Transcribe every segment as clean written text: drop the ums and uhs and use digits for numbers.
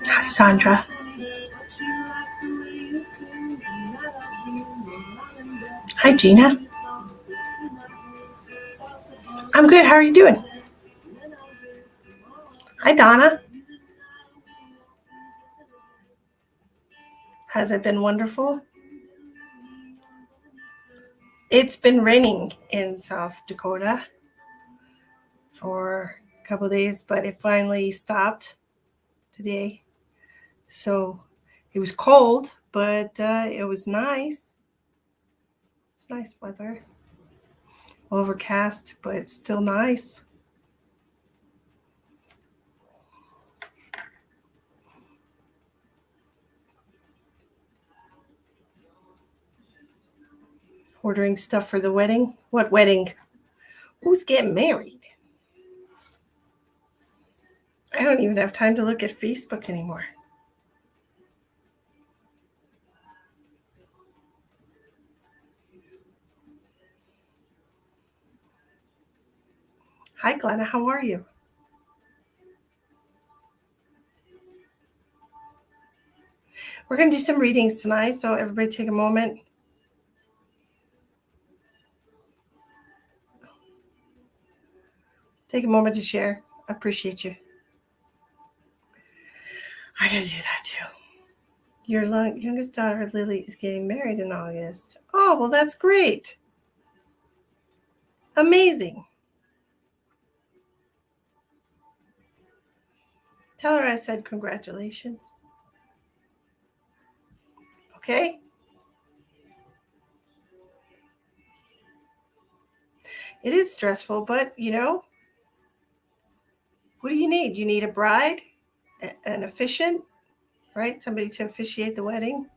Hi, Sandra. Hi, Gina. I'm good. How are you doing? Hi, Donna. Has it been wonderful? It's been raining in South Dakota for a couple of days, but it finally stopped today. So it was cold, but it was nice. It's nice weather. Overcast, but it's still nice. Ordering stuff for the wedding? What wedding? Who's getting married? I don't even have time to look at Facebook anymore. Hi, Glenna. How are you? We're going to do some readings tonight, so everybody take a moment. Take a moment to share. I appreciate you. I got to do that too. Your youngest daughter, Lily, is getting married in August. Oh, well, that's great. Amazing. Tell her I said congratulations. Okay? It is stressful, but what do you need? You need a bride, an officiant, right? Somebody to officiate the wedding,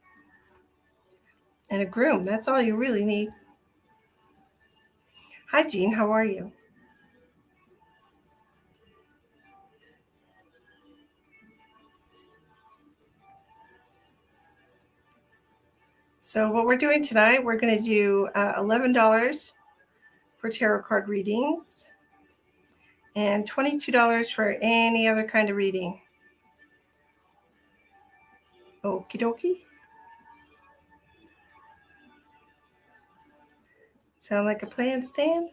and a groom. That's all you really need. Hi, Jean. How are you? So what we're doing tonight, we're going to do $11 for tarot card readings and $22 for any other kind of reading. Okie dokie. Sound like a plan, Stan?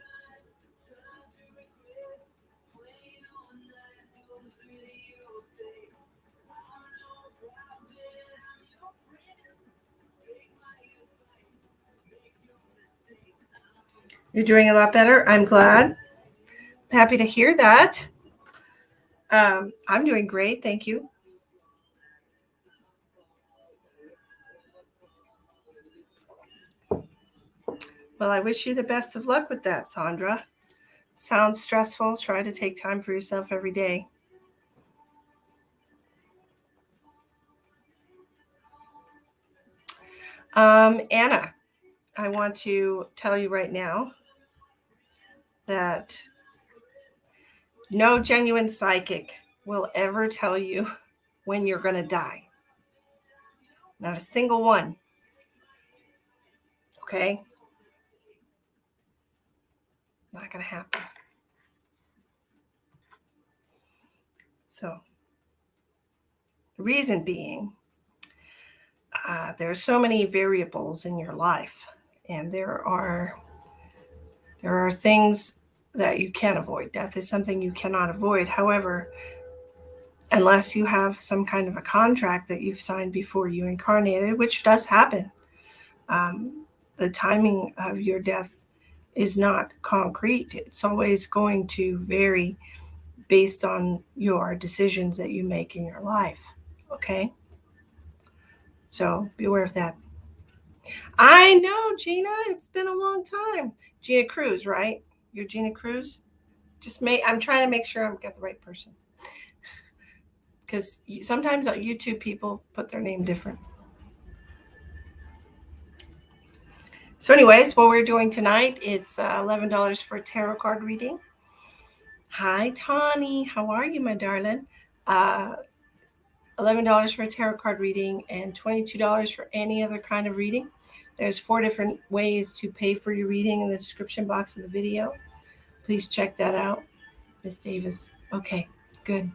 You're doing a lot better. I'm glad. Happy to hear that. I'm doing great. Thank you. Well, I wish you the best of luck with that, Sandra. Sounds stressful. Try to take time for yourself every day. Anna, I want to tell you right now that no genuine psychic will ever tell you when you're going to die. Not a single one. Okay? Not going to happen. So, the reason being, there are so many variables in your life, and there are things that you can't avoid. Death is something you cannot avoid. However, unless you have some kind of a contract that you've signed before you incarnated, which does happen, the timing of your death is not concrete. It's always going to vary based on your decisions that you make in your life. Okay? So be aware of that. I know, Gina. It's been a long time. Gina Cruz, right? You're Gina Cruz? I'm trying to make sure I've got the right person. Because sometimes YouTube people put their name different. So anyways, what we're doing tonight, it's $11 for a tarot card reading. Hi, Tawny. How are you, my darling? $11 for a tarot card reading and $22 for any other kind of reading. There's 4 different ways to pay for your reading in the description box of the video. Please check that out. Miss Davis. Okay, good.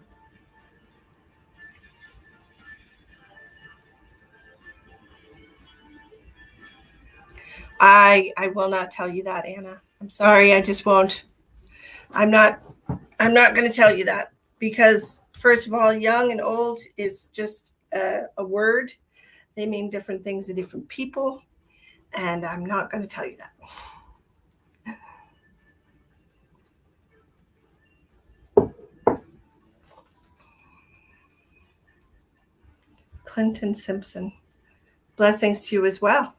I will not tell you that, Anna. I'm sorry, I just won't. I'm not going to tell you that because first of all, young and old is just a word. They mean different things to different people, and I'm not going to tell you that. Clinton Simpson. Blessings to you as well.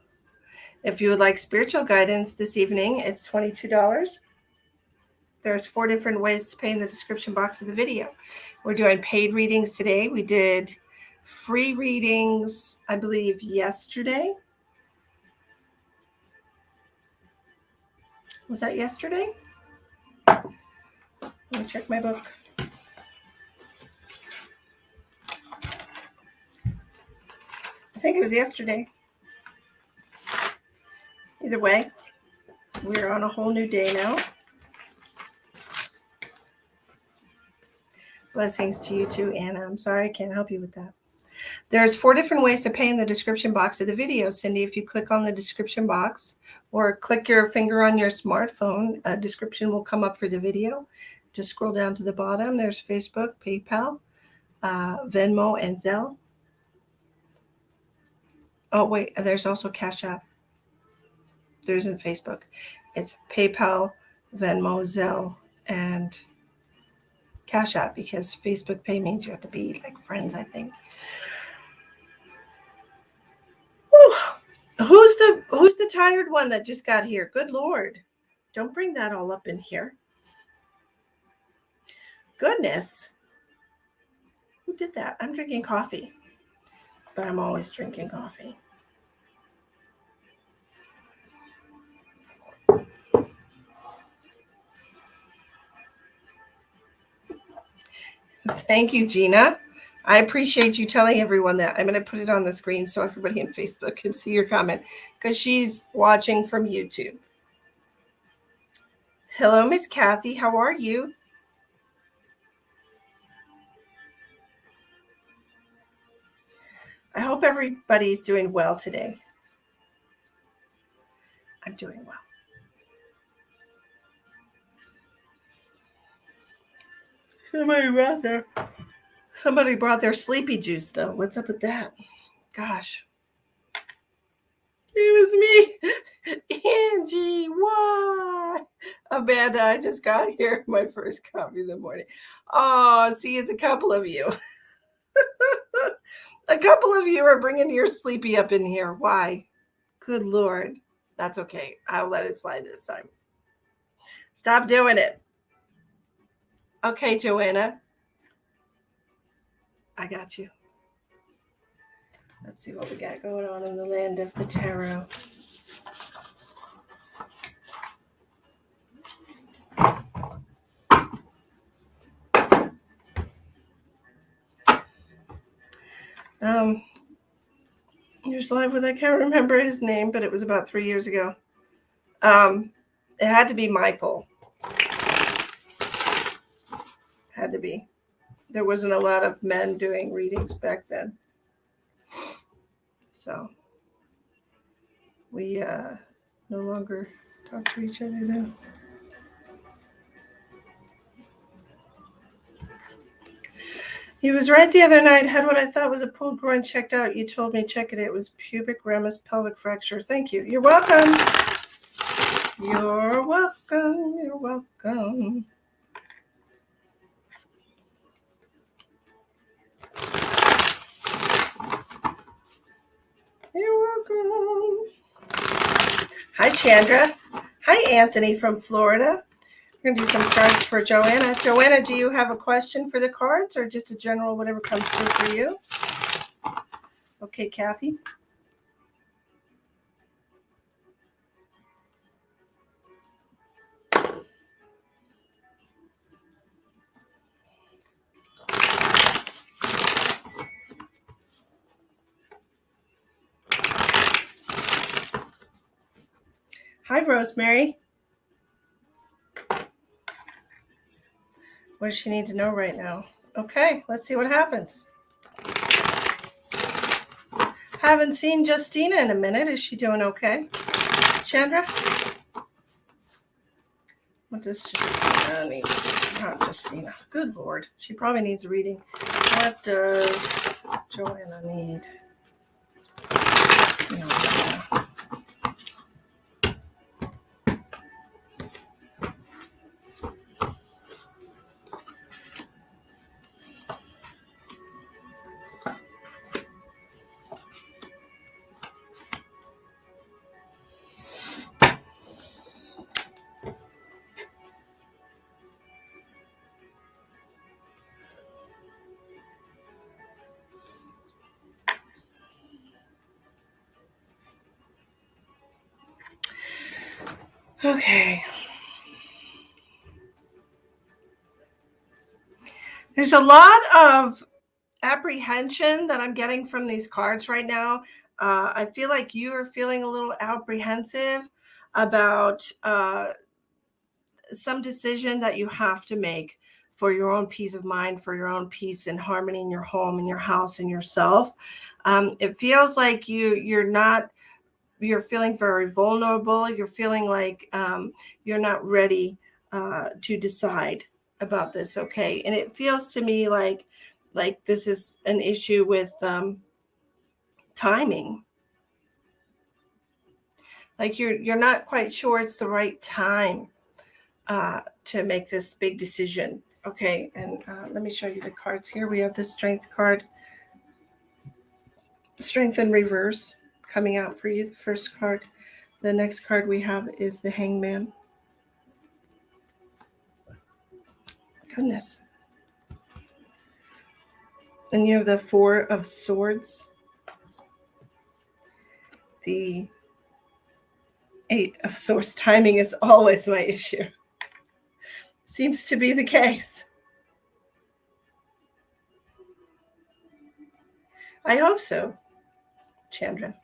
If you would like spiritual guidance this evening, it's $22. There's 4 different ways to pay in the description box of the video. We're doing paid readings today. We did free readings, I believe, yesterday. Was that yesterday? Let me check my book. I think it was yesterday. Either way, we're on a whole new day now. Blessings to you too, Anna. I'm sorry I can't help you with that. There's 4 different ways to pay in the description box of the video. Cindy, if you click on the description box or click your finger on your smartphone, a description will come up for the video. Just scroll down to the bottom. There's Facebook, PayPal, Venmo, and Zelle. Oh, wait, there's also Cash App. There isn't Facebook. It's PayPal, Venmo, Zelle, and Cash App because Facebook Pay means you have to be like friends, I think. Whew. Who's the tired one that just got here? Good Lord. Don't bring that all up in here. Goodness. Who did that? I'm drinking coffee, but I'm always drinking coffee. Thank you, Gina. I appreciate you telling everyone that. I'm going to put it on the screen so everybody on Facebook can see your comment because she's watching from YouTube. Hello, Miss Kathy. How are you? I hope everybody's doing well today. I'm doing well. Somebody brought their sleepy juice, though. What's up with that? Gosh. It was me. Angie, why? Amanda, I just got here. My first coffee in the morning. Oh, see, it's a couple of you. A couple of you are bringing your sleepy up in here. Why? Good Lord. That's okay. I'll let it slide this time. Stop doing it. Okay, Joanna. I got you. Let's see what we got going on in the land of the tarot. Here's live with, I can't remember his name, but it was about 3 years ago. It had to be Michael. Had to be. There wasn't a lot of men doing readings back then. So we no longer talk to each other though. He was right the other night. Had what I thought was a pulled groin checked out. You told me check it. It was pubic ramus pelvic fracture. Thank you. You're welcome. You're welcome. You're welcome. You're welcome. Hi, Chandra. Hi, Anthony from Florida. We're going to do some cards for Joanna. Joanna, do you have a question for the cards or just a general whatever comes through for you? Okay, Kathy. Hi, Rosemary. What does she need to know right now? Okay, let's see what happens. Haven't seen Justina in a minute. Is she doing okay? Chandra? What does Justina need? Not Justina. Good Lord. She probably needs a reading. What does Joanna need? No. Okay. There's a lot of apprehension that I'm getting from these cards right now. I feel like you are feeling a little apprehensive about some decision that you have to make for your own peace of mind, for your own peace and harmony in your home, in your house, and yourself. It feels like you're feeling very vulnerable. You're feeling like you're not ready to decide about this. Okay. And it feels to me like this is an issue with timing. Like you're not quite sure it's the right time to make this big decision. Okay. And let me show you the cards here. We have the Strength card, Strength in reverse coming out for you. The first card. The next card we have is the Hangman. Goodness. And you have the Four of Swords, the Eight of Swords. Timing is always my issue. Seems to be the case. I hope so, Chandra.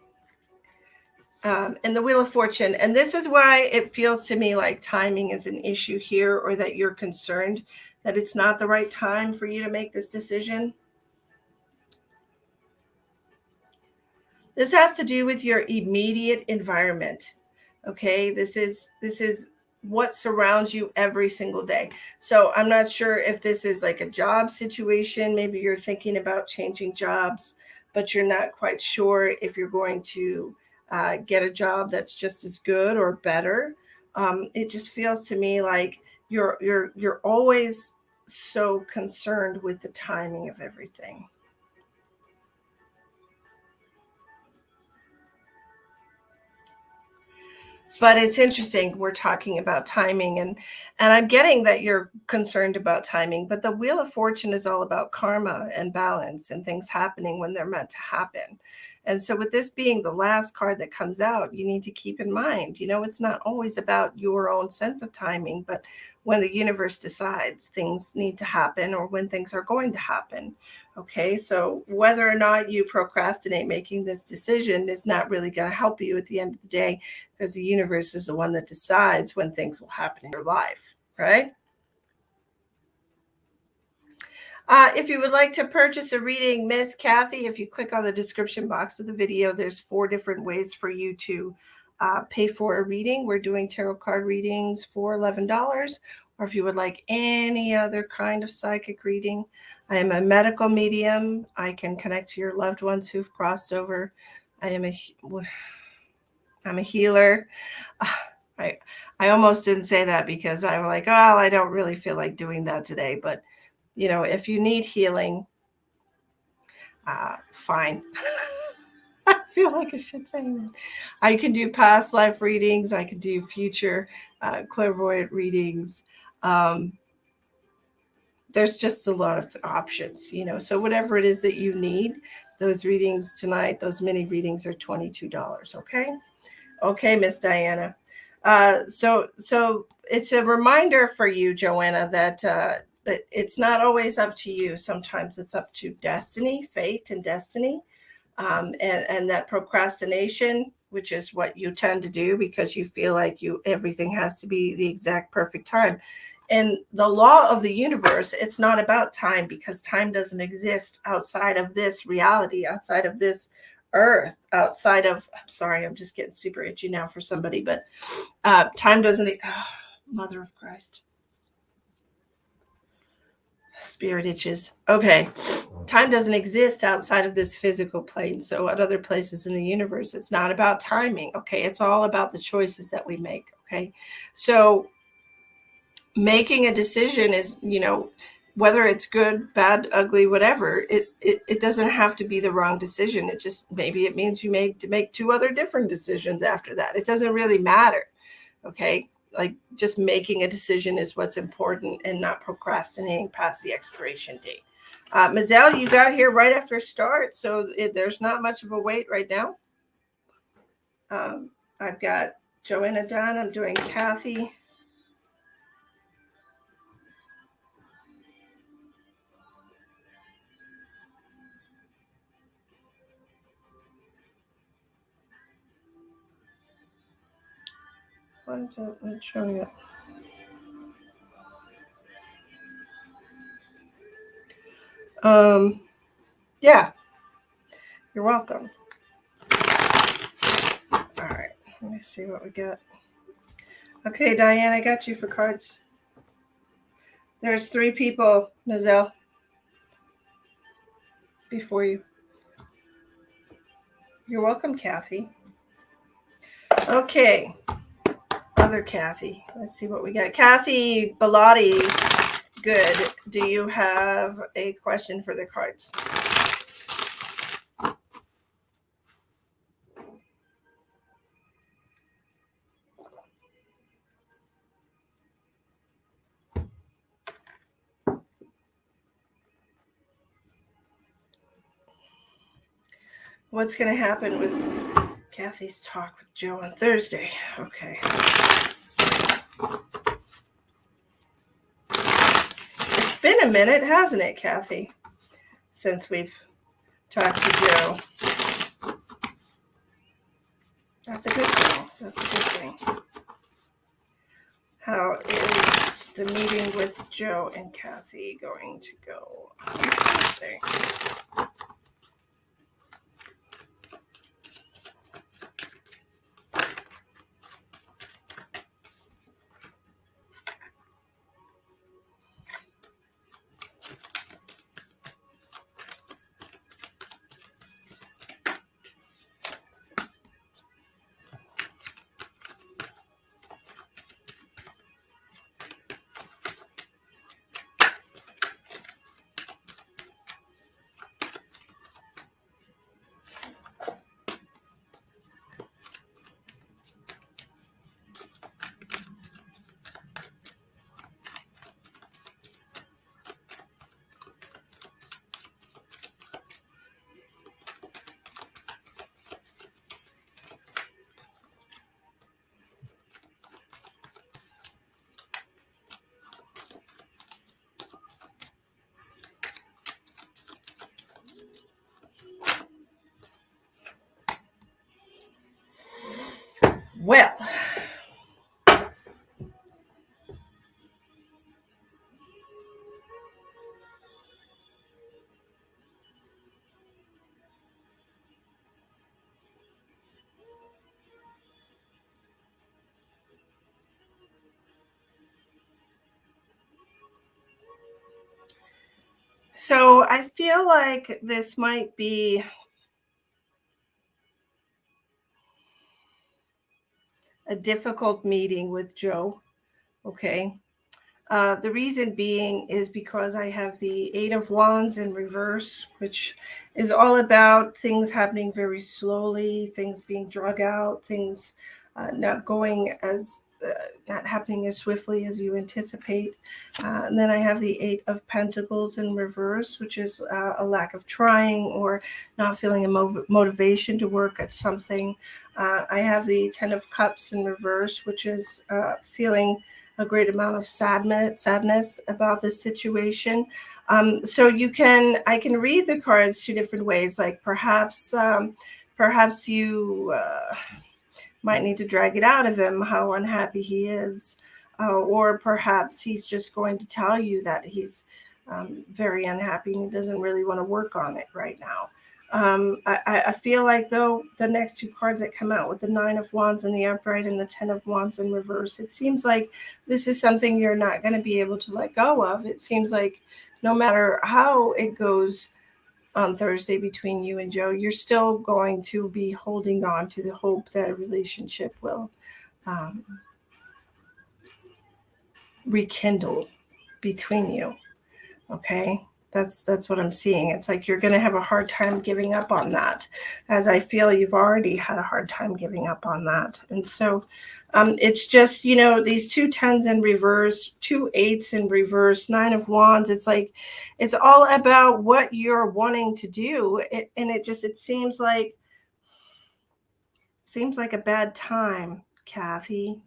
And the Wheel of Fortune. And this is why it feels to me like timing is an issue here, or that you're concerned that it's not the right time for you to make this decision. This has to do with your immediate environment. Okay, this is what surrounds you every single day. So I'm not sure if this is like a job situation. Maybe you're thinking about changing jobs, but you're not quite sure if you're going to get a job that's just as good or better. It just feels to me like you're always so concerned with the timing of everything. But it's interesting. We're talking about timing, and I'm getting that you're concerned about timing, but the Wheel of Fortune is all about karma and balance and things happening when they're meant to happen. And so with this being the last card that comes out, you need to keep in mind, it's not always about your own sense of timing, but when the universe decides things need to happen or when things are going to happen. Okay, so whether or not you procrastinate making this decision is not really going to help you at the end of the day, because the universe is the one that decides when things will happen in your life, right? If you would like to purchase a reading, Miss Kathy, if you click on the description box of the video, there's 4 different ways for you to pay for a reading. We're doing tarot card readings for $11. Or if you would like any other kind of psychic reading, I am a medical medium. I can connect to your loved ones who've crossed over. I'm a healer. I almost didn't say that because I'm like, well, I don't really feel like doing that today. But, if you need healing, fine. feel like I should say that. I can do past life readings. I can do future clairvoyant readings. Um, there's just a lot of options, So whatever it is that you need, those readings tonight, those mini readings are $22. Okay, Miss Diana. So it's a reminder for you, Joanna, that it's not always up to you. Sometimes it's up to destiny, fate, and destiny. And that procrastination, which is what you tend to do because you feel like everything has to be the exact perfect time. And the law of the universe, it's not about time, because time doesn't exist outside of this reality, outside of this earth, outside of, I'm sorry, I'm just getting super itchy now for somebody, but time doesn't, Mother of Christ. Spirit itches. Okay. Time doesn't exist outside of this physical plane. So at other places in the universe, it's not about timing. Okay. It's all about the choices that we make. Okay. So making a decision is, whether it's good, bad, ugly, whatever, it doesn't have to be the wrong decision. It just, maybe it means you made to make two other different decisions after that. It doesn't really matter. Okay. Like, just making a decision is what's important, and not procrastinating past the expiration date. Mazel, you got here right after start, so there's not much of a wait right now. I've got Joanna done. I'm doing Kathy. What is it? I'm showing it. Yeah, you're welcome. All right, let me see what we got. Okay, Diane, I got you for cards. There's 3 people, Mazel, before you. You're welcome, Kathy. Okay, other Kathy. Let's see what we got. Kathy Bellotti, good. Do you have a question for the cards? What's going to happen with Kathy's talk with Joe on Thursday? Okay. It's been a minute, hasn't it, Kathy, since we've talked to Joe? That's a good thing. That's a good thing. How is the meeting with Joe and Kathy going to go on Thursday? Well, so I feel like this might be a difficult meeting with Joe. Okay. The reason being is because I have the Eight of Wands in reverse, which is all about things happening very slowly, things being drug out, things not going as not happening as swiftly as you anticipate. And then I have the Eight of Pentacles in reverse, which is a lack of trying or not feeling a motivation to work at something. I have the Ten of Cups in reverse, which is feeling a great amount of sadness about this situation. So I can read the cards two different ways. Like perhaps you might need to drag it out of him how unhappy he is, or perhaps he's just going to tell you that he's very unhappy and he doesn't really want to work on it right now. I feel like, though, the next two cards that come out with the Nine of Wands in the upright and the Ten of Wands in reverse, it seems like this is something you're not going to be able to let go of. It seems like no matter how it goes on Thursday between you and Joe, you're still going to be holding on to the hope that a relationship will rekindle between you. Okay? That's what I'm seeing. It's like you're going to have a hard time giving up on that, as I feel you've already had a hard time giving up on that. And so it's just, these two tens in reverse, two eights in reverse, Nine of Wands. It's like it's all about what you're wanting to do. It seems like a bad time, Kathy.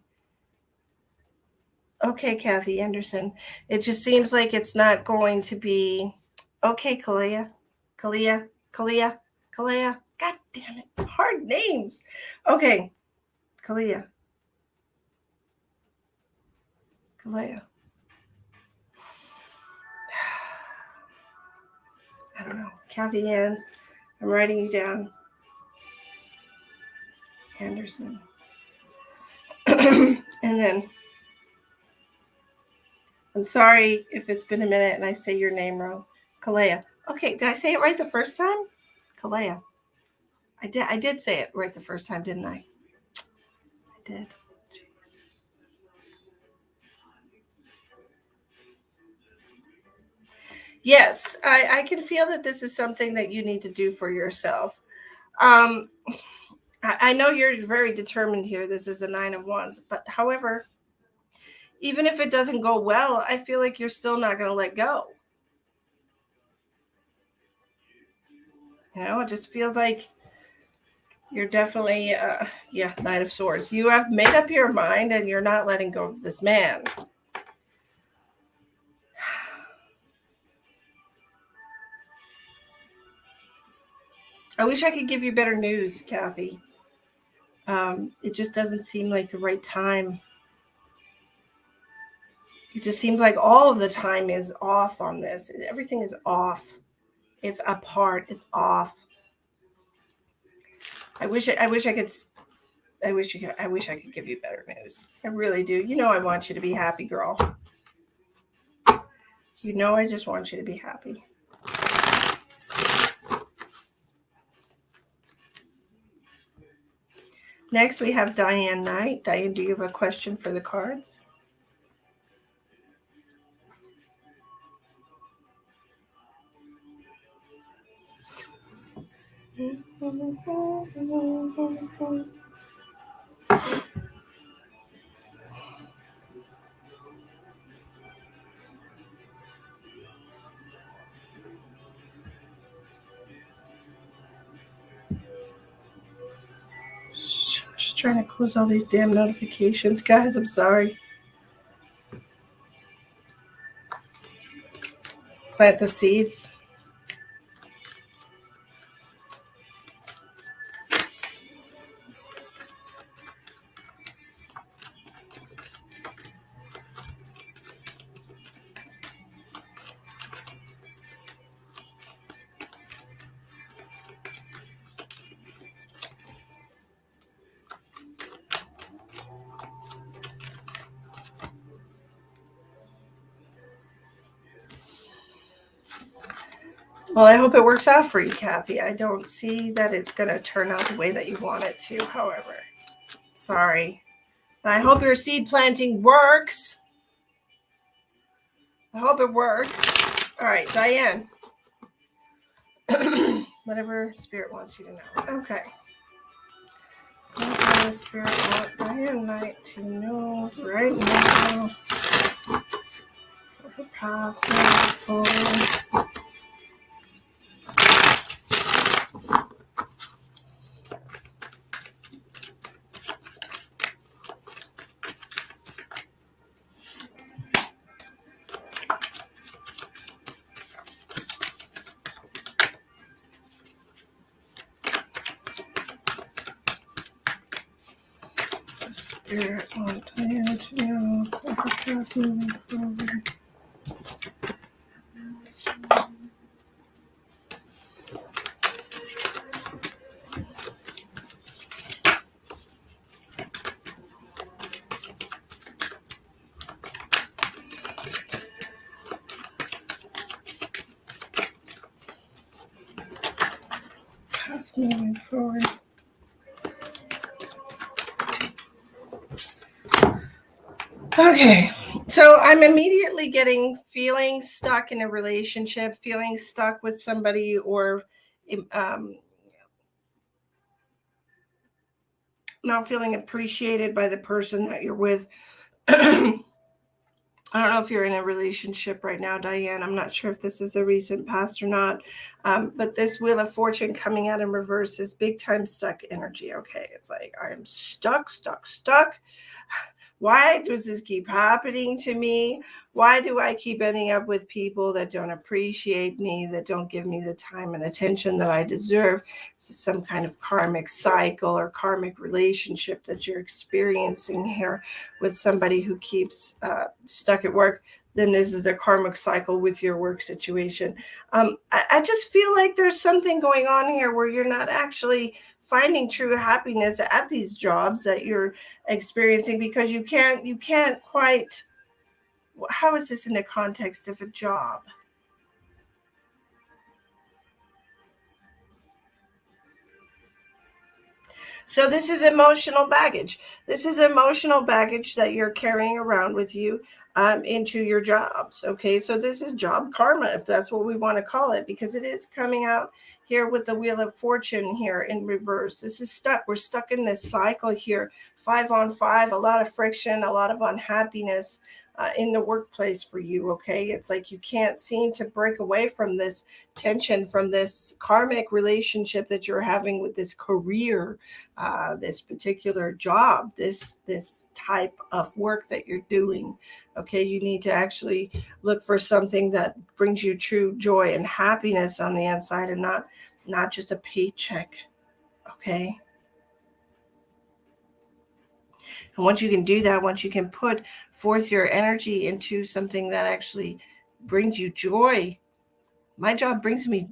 Okay, Kathy Anderson. It just seems like it's not going to be okay, Kalia. God damn it. Hard names. Okay. Kalia. I don't know. Kathy Ann. I'm writing you down. Anderson. And then I'm sorry if it's been a minute and I say your name wrong. Kalea. Okay, did I say it right the first time? Kalea. I did say it right the first time, didn't I? I did. Jeez. Yes, I can feel that this is something that you need to do for yourself. I know you're very determined here. This is the Nine of Wands. But however, even if it doesn't go well, I feel like you're still not going to let go. It just feels like you're definitely, Knight of Swords. You have made up your mind and you're not letting go of this man. I wish I could give you better news, Kathy. It just doesn't seem like the right time. It just seems like all of the time is off on this. Everything is off. It's apart. It's off. I wish I could give you better news. I really do. I want you to be happy, girl. I just want you to be happy. Next, we have Diane Knight. Diane, do you have a question for the cards? I'm just trying to close all these damn notifications, guys. I'm sorry. Plant the seeds. Well, I hope it works out for you, Kathy. I don't see that it's going to turn out the way that you want it to, however. Sorry. And I hope your seed planting works. I hope it works. All right, Diane. Whatever Spirit wants you to know. Okay. What does Spirit want Diane Knight to know right now for her path forward? Spirit want Diane to know for her path moving forward. Path moving forward. Okay, so I'm immediately getting feeling stuck in a relationship, feeling stuck with somebody, or not feeling appreciated by the person that you're with. I don't know if you're in a relationship right now, Diane. I'm not sure if this is the recent past or not. But this Wheel of Fortune coming out in reverse is big time stuck energy. Okay, it's like I'm stuck. Why does this keep happening to me? Why do I keep ending up with people that don't appreciate me, that don't give me the time and attention that I deserve? This is some kind of karmic cycle or karmic relationship that you're experiencing here with somebody who keeps stuck at work. Then this is a karmic cycle with your work situation. I just feel like there's something going on here where you're not actually finding true happiness at these jobs that you're experiencing, because you can't quite. How is this in the context of a job? So this is emotional baggage. This is emotional baggage that you're carrying around with you into your jobs. Okay, so this is job karma, if that's what we want to call it, because it is coming out here with the Wheel of Fortune here in reverse. This is stuck. We're stuck in this cycle here, 5 on 5, a lot of friction, a lot of unhappiness in the workplace for you. Okay, it's like you can't seem to break away from this tension, from this karmic relationship that you're having with this career, this particular job, this type of work that you're doing. Okay, you need to actually look for something that brings you true joy and happiness on the inside, and not just a paycheck. Okay, and once you can do that, once you can put forth your energy into something that actually brings you joy. My job brings me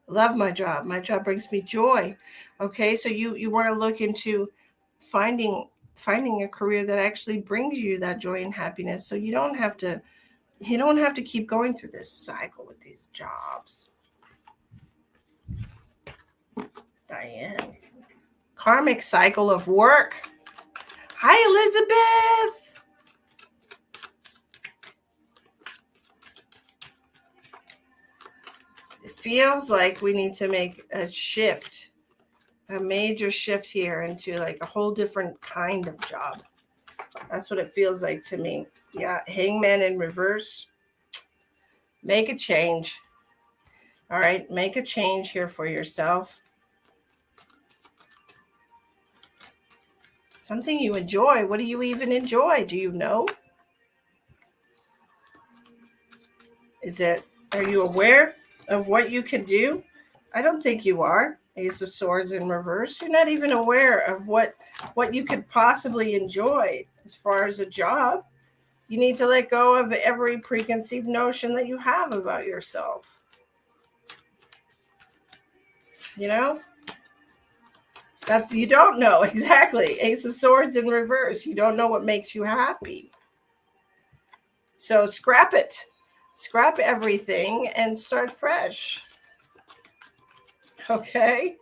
love. My job brings me joy. Okay, so you want to look into finding a career that actually brings you that joy and happiness, so you don't have to keep going through this cycle with these jobs. Diane. Karmic cycle of work. Hi, Elizabeth. It feels like we need to make a shift, a major shift here into like a whole different kind of job. That's what it feels like to me. Yeah, Hangman in reverse. Make a change. All right, make a change here for yourself. Something you enjoy. What do you even enjoy? Do you know? Are you aware of what you can do? I don't think you are. Ace of Swords in reverse. You're not even aware of what you could possibly enjoy as far as a job. You need to let go of every preconceived notion that you have about yourself. You know? You don't know. Exactly. Ace of Swords in reverse. You don't know what makes you happy. So scrap it. Scrap everything and start fresh. Okay?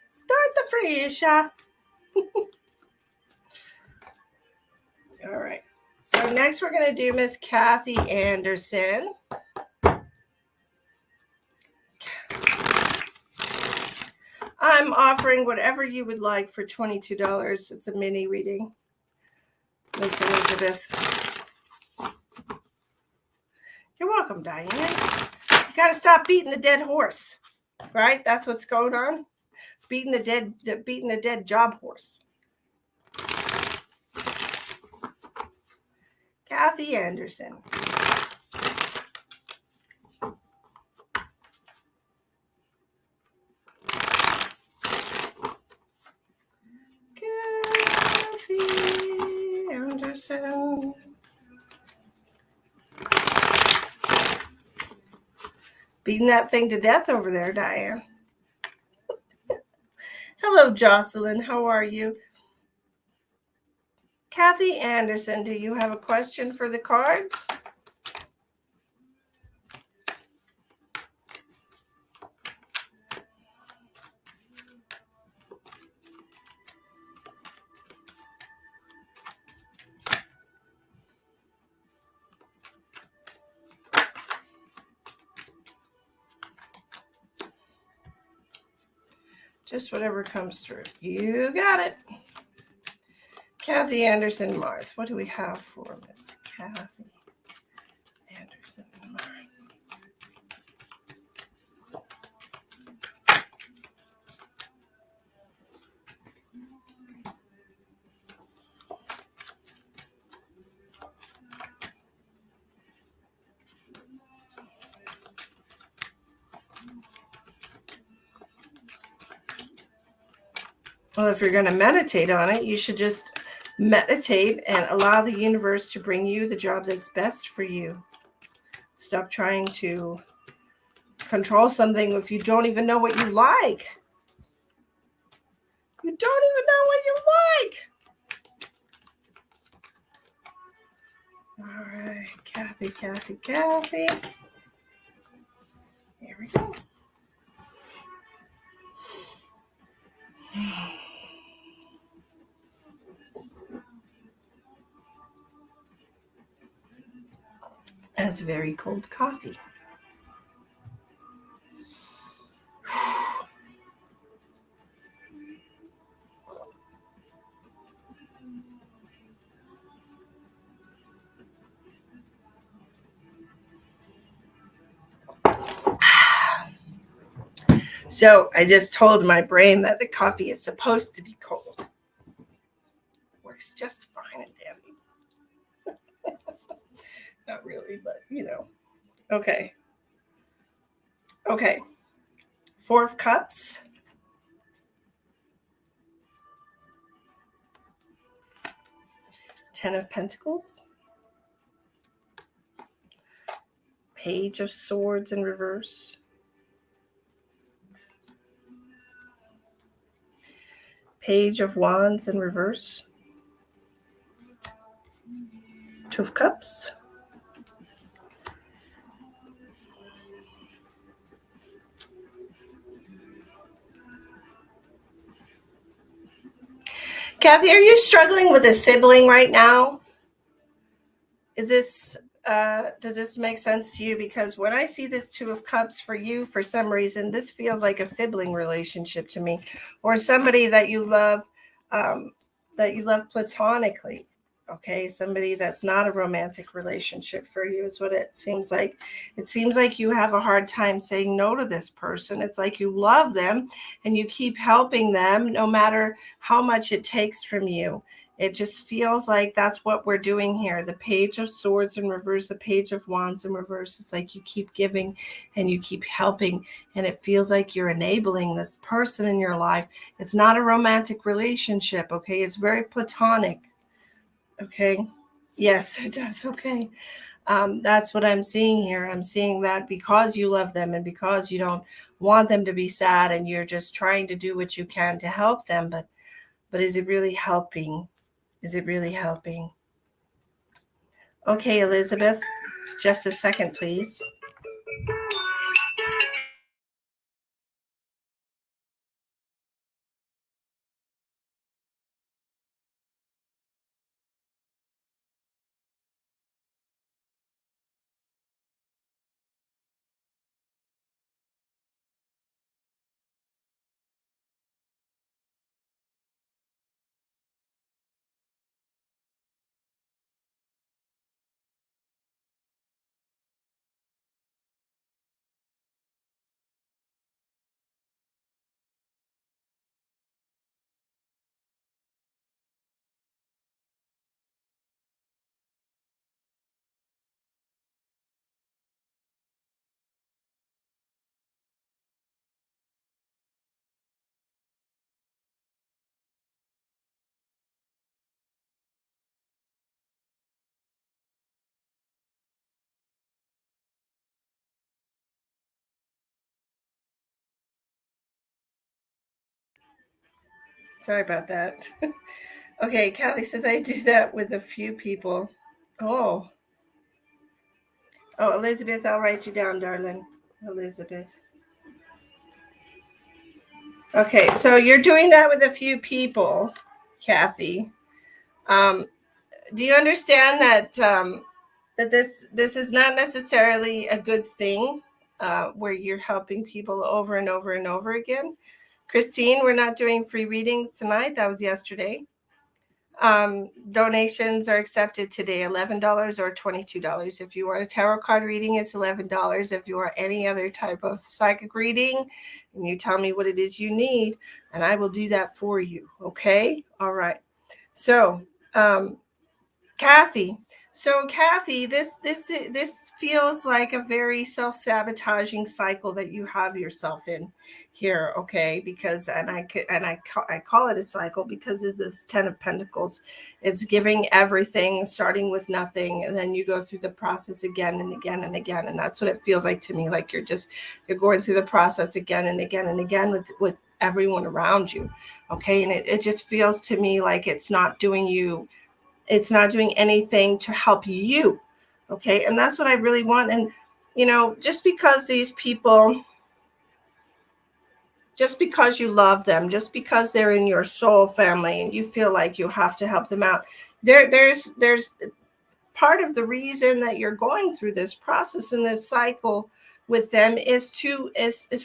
Start the fresh. All right. Start next we're going to do Miss Kathy Anderson. I'm offering whatever you would like for $22. It's a mini reading. Miss Elizabeth. You're welcome, Diane. You got to stop beating the dead horse, right? That's what's going on. Beating the dead job horse. Kathy Anderson. Kathy Anderson. Beating that thing to death over there, Diane. Hello, Jocelyn. How are you? Kathy Anderson, do you have a question for the cards? Just whatever comes through. You got it. Kathy Anderson Mars. What do we have for Miss Kathy Anderson Mars? Well, if you're going to meditate on it, you should just meditate and allow the universe to bring you the job that's best for you. Stop trying to control something if you don't even know what you like. You don't even know what you like. All right, Kathy. Here we go. That's very cold coffee. So I just told my brain that the coffee is supposed to be cold. Works just fine and dandy. Not really, but you know. Okay. 4 of Cups. 10 of Pentacles. Page of Swords in reverse. Page of Wands in reverse. 2 of Cups. Kathy, are you struggling with a sibling right now? Is this does this make sense to you? Because when I see this 2 of Cups for you, for some reason, this feels like a sibling relationship to me, or somebody that you love platonically. Okay, somebody that's not a romantic relationship for you is what it seems like. It seems like you have a hard time saying no to this person. It's like you love them and you keep helping them no matter how much it takes from you. It just feels like that's what we're doing here. The Page of Swords in reverse, the Page of Wands in reverse. It's like you keep giving and you keep helping, and it feels like you're enabling this person in your life. It's not a romantic relationship, okay? It's very platonic, okay? Yes, it does, okay. That's what I'm seeing here. I'm seeing that because you love them and because you don't want them to be sad and you're just trying to do what you can to help them, but is it really helping? Is it really helping? Okay, Elizabeth, just a second, please. Sorry about that. Okay, Kathy says I do that with a few people. Oh, Elizabeth, I'll write you down, darling. Elizabeth. Okay, so you're doing that with a few people, Kathy. Um, do you understand that that this is not necessarily a good thing, where you're helping people over and over and over again? Christine, we're not doing free readings tonight. That was yesterday. Donations are accepted today, $11 or $22. If you want a tarot card reading, it's $11. If you want any other type of psychic reading, and you tell me what it is you need, and I will do that for you. Okay? All right. So, Kathy. So, Kathy, this feels like a very self-sabotaging cycle that you have yourself in here, okay? Because I call it a cycle because it's this 10 of Pentacles. It's giving everything, starting with nothing, and then you go through the process again and again and again, and that's what it feels like to me. Like you're going through the process again and again and again with everyone around you, okay? And it just feels to me like it's not doing anything to help you, okay? And that's what I really want. And just because you love them, just because they're in your soul family and you feel like you have to help them out, there's part of the reason that you're going through this process and this cycle with them is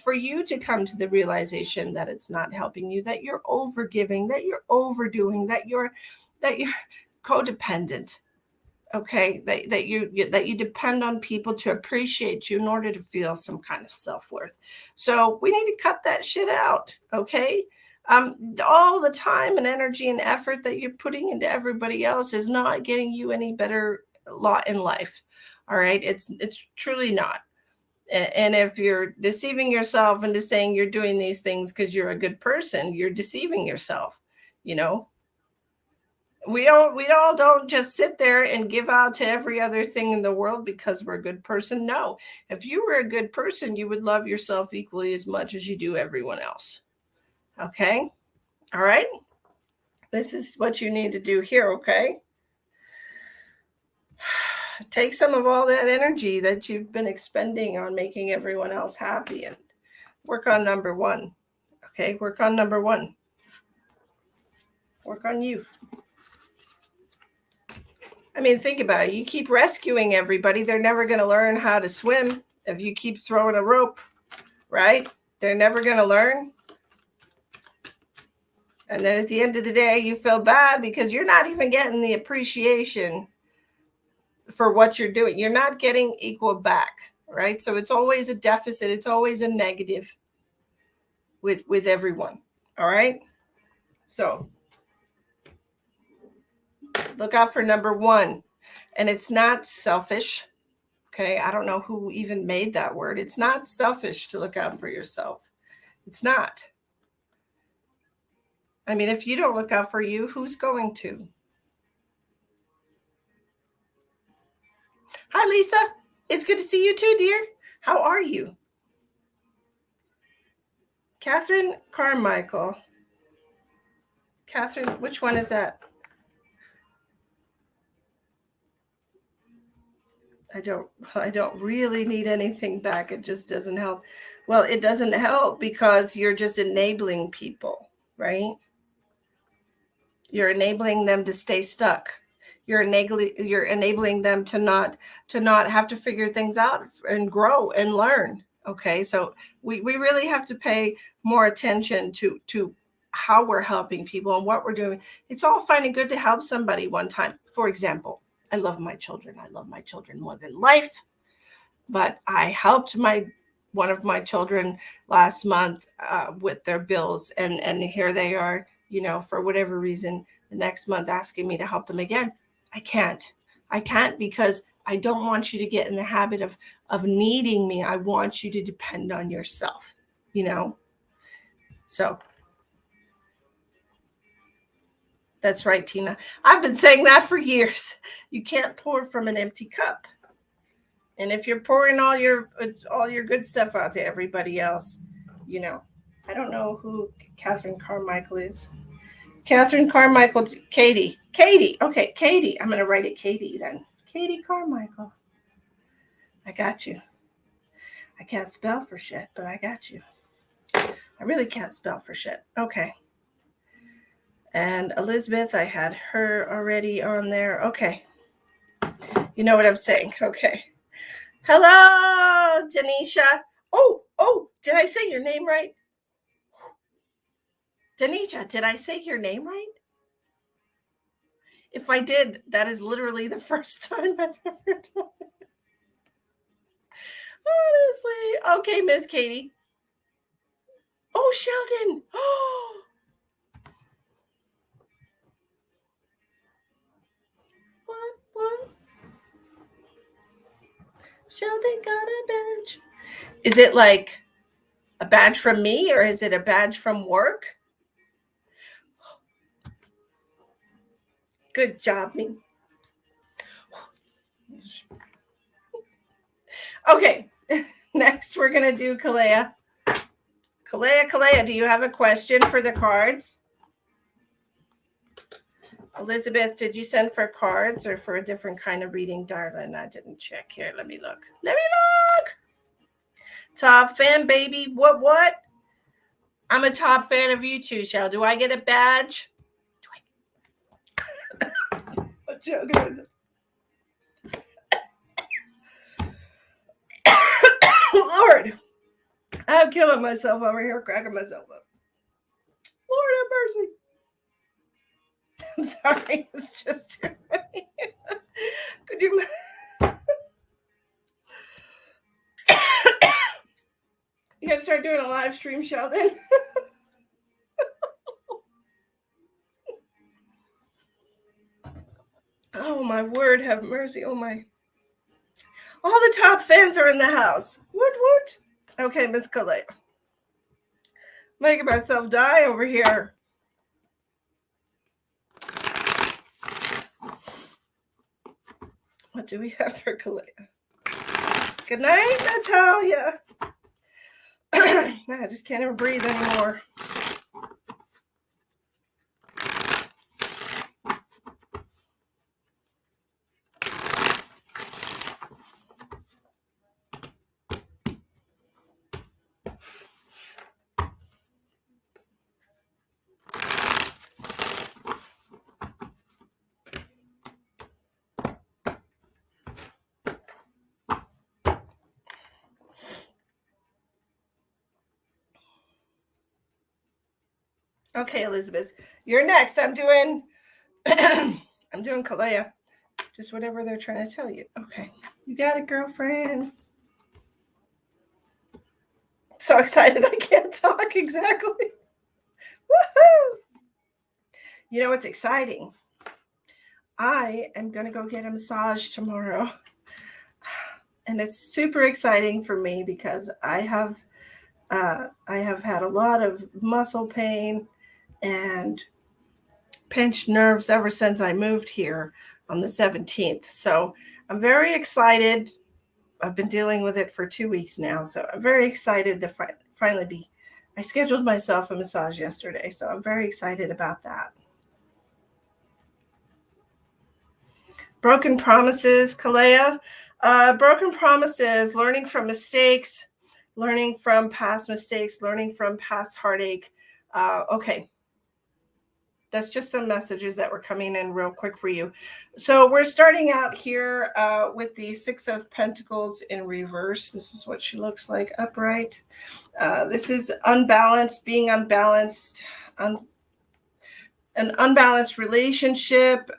for you to come to the realization that it's not helping you, that you're overgiving, that you're overdoing, that you're codependent, okay? That you depend on people to appreciate you in order to feel some kind of self-worth. So we need to cut that shit out, okay? All the time and energy and effort that you're putting into everybody else is not getting you any better lot in life. All right, it's truly not. And if you're deceiving yourself into saying you're doing these things because you're a good person, you're deceiving yourself. We all don't just sit there and give out to every other thing in the world because we're a good person. No, if you were a good person, you would love yourself equally as much as you do everyone else. Okay? All right? This is what you need to do here, okay? Take some of all that energy that you've been expending on making everyone else happy and work on number one. Okay? Work on number one. Work on you. I mean, think about it. You keep rescuing everybody, they're never going to learn how to swim. If you keep throwing a rope, right? They're never going to learn. And then at the end of the day, you feel bad because you're not even getting the appreciation for what you're doing. You're not getting equal back, right? So it's always a deficit. It's always a negative with everyone. All right. So look out for number one. And it's not selfish. Okay. I don't know who even made that word. It's not selfish to look out for yourself. It's not. I mean, if you don't look out for you, who's going to? Hi, Lisa. It's good to see you too, dear. How are you? Catherine Carmichael. Catherine, which one is that? I don't really need anything back. It just doesn't help. Well, it doesn't help because you're just enabling people, right? You're enabling them to stay stuck. You're enabling them to not have to figure things out and grow and learn. Okay, so we really have to pay more attention to how we're helping people and what we're doing. It's all fine and good to help somebody one time. For example, I love my children. I love my children more than life. But I helped one of my children last month with their bills, and here they are, for whatever reason, the next month asking me to help them again. I can't because I don't want you to get in the habit of needing me. I want you to depend on yourself, So that's right, Tina. I've been saying that for years. You can't pour from an empty cup. And if you're pouring all your good stuff out to everybody else, I don't know who Catherine Carmichael is. Catherine Carmichael, Katie. Katie. Okay, Katie. I'm going to write it Katie then. Katie Carmichael. I got you. I can't spell for shit, but I got you. I really can't spell for shit. Okay. And Elizabeth, I had her already on there. Okay. You know what I'm saying. Okay. Hello, Janisha. Oh, did I say your name right? Denisha, did I say your name right? If I did, that is literally the first time I've ever done it. Honestly. Okay, Miss Katie. Oh, Sheldon. Oh. What? Sheldon got a badge. Is it like a badge from me or is it a badge from work? Good job, me. Okay, next we're going to do Kalea. Kalea, do you have a question for the cards? Elizabeth, did you send for cards or for a different kind of reading, darling? I didn't check here. Let me look. Top fan, baby. What? I'm a top fan of you too, Shell. Do I get a badge? I'm joking. Lord, I'm killing myself over here, cracking myself up. Lord have mercy. I'm sorry. It's just too funny. Could you? You gotta start doing a live stream, Sheldon. Oh my word, have mercy. Oh my. All the top fans are in the house. What? Okay, Miss Kalea. Making myself die over here. What do we have for Kalea? Good night, Natalia. I just can't even breathe anymore. Okay, Elizabeth, you're next. I'm doing Kalea. Just whatever they're trying to tell you. Okay, you got it, girlfriend. So excited I can't talk exactly. Woohoo! You know what's exciting? I am going to go get a massage tomorrow. And it's super exciting for me because I have had a lot of muscle pain and pinched nerves ever since I moved here on the 17th. So I'm very excited. I've been dealing with it for 2 weeks now. So I'm very excited to finally be. I scheduled myself a massage yesterday. So I'm very excited about that. Broken promises, Kalea. Broken promises, learning from mistakes, learning from past mistakes, learning from past heartache. Okay. That's just some messages that were coming in real quick for you. So we're starting out here with the Six of Pentacles in reverse. This is what she looks like upright. This is unbalanced, being unbalanced, an unbalanced relationship.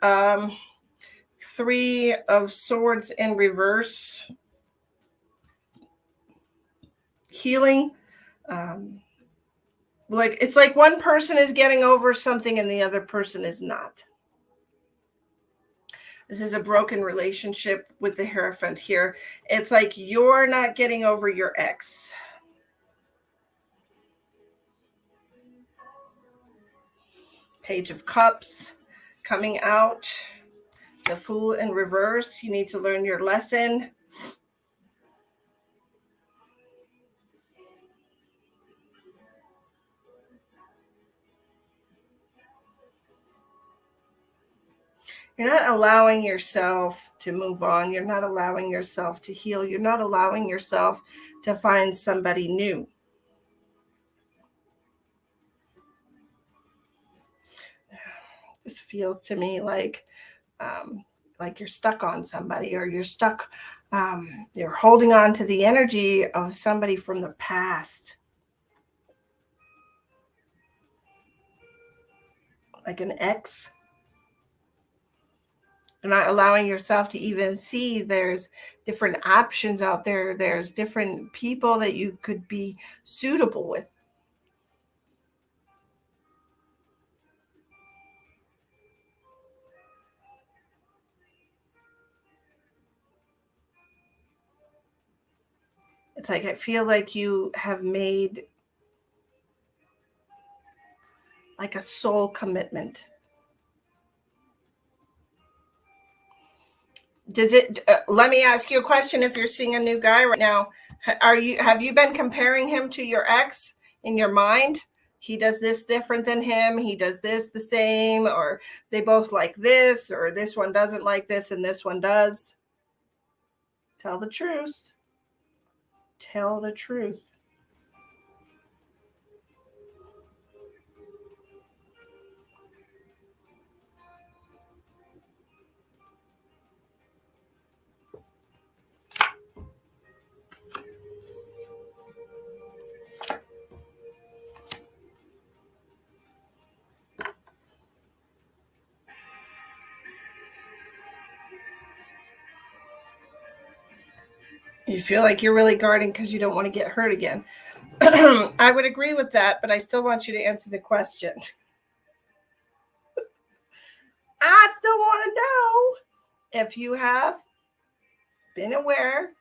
Three of Swords in reverse. Healing. It's like one person is getting over something and the other person is not. This is a broken relationship with the Hierophant here. It's like you're not getting over your ex. Page of Cups coming out. The Fool in reverse. You need to learn your lesson. You're not allowing yourself to move on. You're not allowing yourself to heal. You're not allowing yourself to find somebody new. This feels to me like you're stuck on somebody, or you're stuck. You're holding on to the energy of somebody from the past, like an ex. You're not allowing yourself to even see there's different options out there. There's different people that you could be suitable with. It's like I feel like you have made like a soul commitment. Does it let me ask you a question. If you're seeing a new guy right now, have you been comparing him to your ex in your mind? He does this different than him, he does this the same, or they both like this, or this one doesn't like this and this one does. Tell the truth. Tell the truth. You feel like you're really guarding because you don't want to get hurt again. I would agree with that, but I still want you to answer the question. I still want to know if you have been aware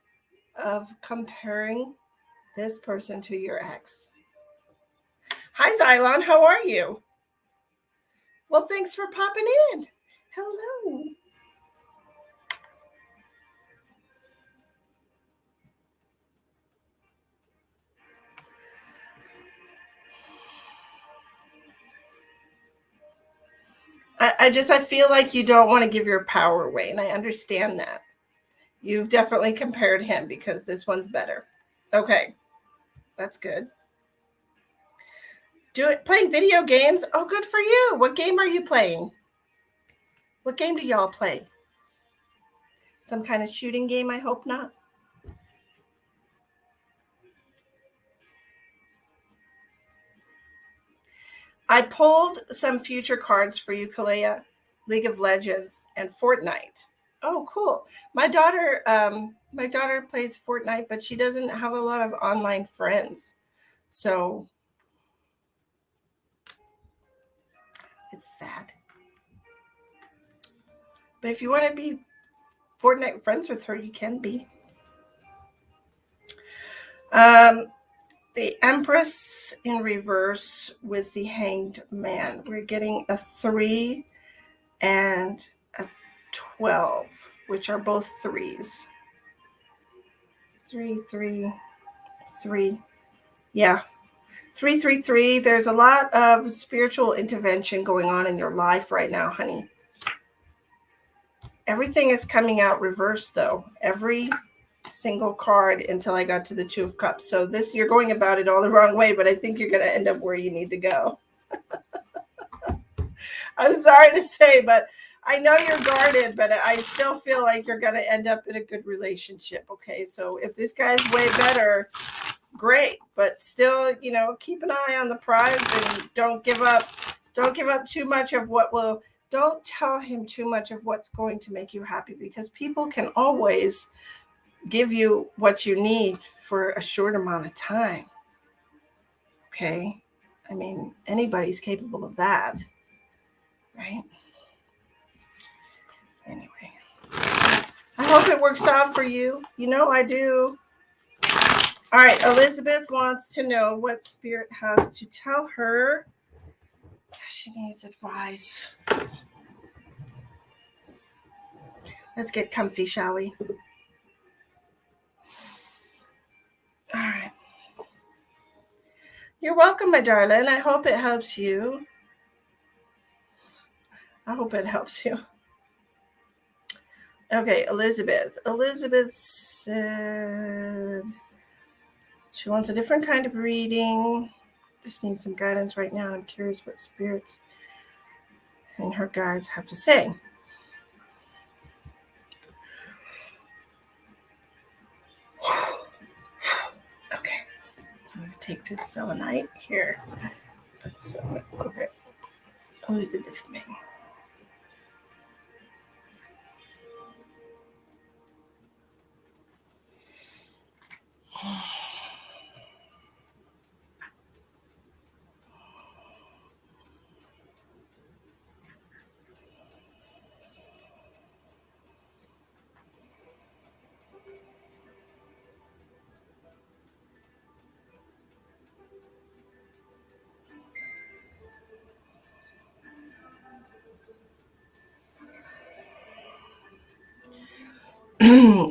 of comparing this person to your ex. Hi, Xylon. How are you? Well, thanks for popping in. Hello. I feel like you don't want to give your power away, and I understand that. You've definitely compared him because this one's better. Okay, that's good. Playing video games? Oh, good for you. What game are you playing? What game do y'all play? Some kind of shooting game? I hope not. I pulled some future cards for you, Kalea. League of Legends and Fortnite. Oh, cool. My daughter plays Fortnite, but she doesn't have a lot of online friends. So it's sad. But if you want to be Fortnite friends with her, you can be. The Empress in reverse with the Hanged Man. We're getting a 3 and a 12, which are both threes. 3, 3, 3. Yeah. 333. There's a lot of spiritual intervention going on in your life right now, honey. Everything is coming out reversed, though. Every single card until I got to the Two of Cups. So this, you're going about it all the wrong way, but I think you're going to end up where you need to go. I'm sorry to say, but I know you're guarded, but I still feel like you're going to end up in a good relationship. Okay. So if this guy's way better, great, but still, keep an eye on the prize and don't give up too much of don't tell him too much of what's going to make you happy, because people can always give you what you need for a short amount of time. Okay. I mean, anybody's capable of that, right? Anyway, I hope it works out for you. I do. All right, Elizabeth wants to know what Spirit has to tell her. She needs advice. Let's get comfy, shall we? All right. You're welcome, my darling. I hope it helps you. I hope it helps you. Okay, Elizabeth. Elizabeth said she wants a different kind of reading. Just needs some guidance right now. I'm curious what spirits and her guides have to say. Okay, I'm going to take this selenite here. Okay, Elizabeth Ming.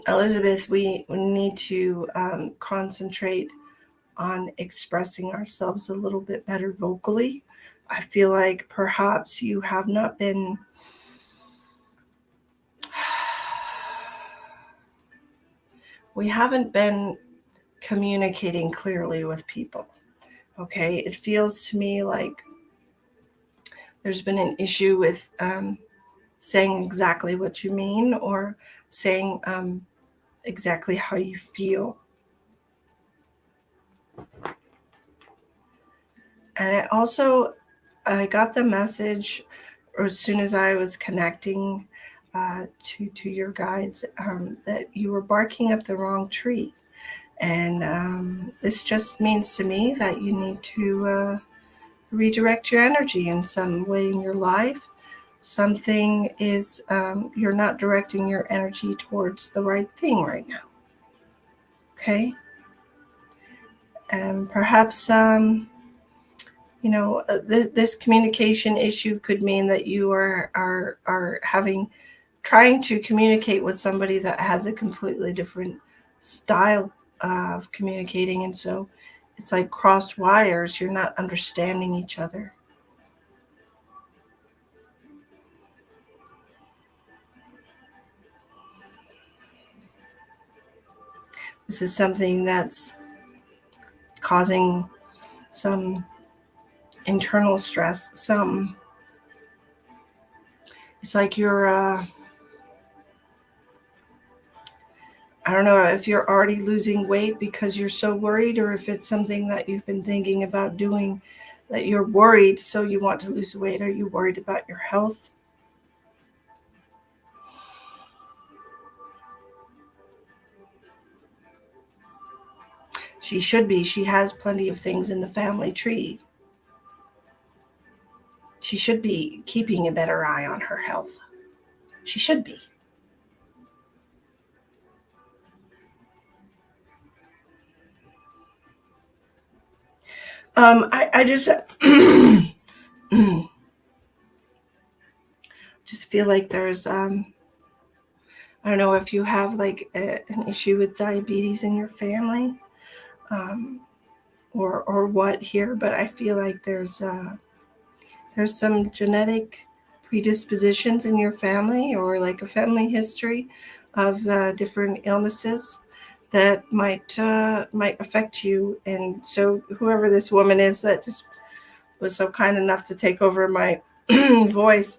Elizabeth, we need to concentrate on expressing ourselves a little bit better vocally. I feel like perhaps you have not been we haven't been communicating clearly with people. Okay, it feels to me like there's been an issue with saying exactly what you mean or saying exactly how you feel. And I got the message as soon as I was connecting to your guides that you were barking up the wrong tree. And this just means to me that you need to redirect your energy in some way in your life. Something is, you're not directing your energy towards the right thing right now. Okay? And perhaps, this communication issue could mean that you are having trying to communicate with somebody that has a completely different style of communicating, and so it's like crossed wires. You're not understanding each other. This is something that's causing some internal stress. It's like you're I don't know if you're already losing weight because you're so worried, or if it's something that you've been thinking about doing that you're worried, so you want to lose weight. Are you worried about your health? She should be. She has plenty of things in the family tree. She should be keeping a better eye on her health. She should be. I just just feel like there's I don't know if you have like an issue with diabetes in your family, um, or what here, but I feel like there's some genetic predispositions in your family, or like a family history of different illnesses that might affect you. And so whoever this woman is that just was so kind enough to take over my voice,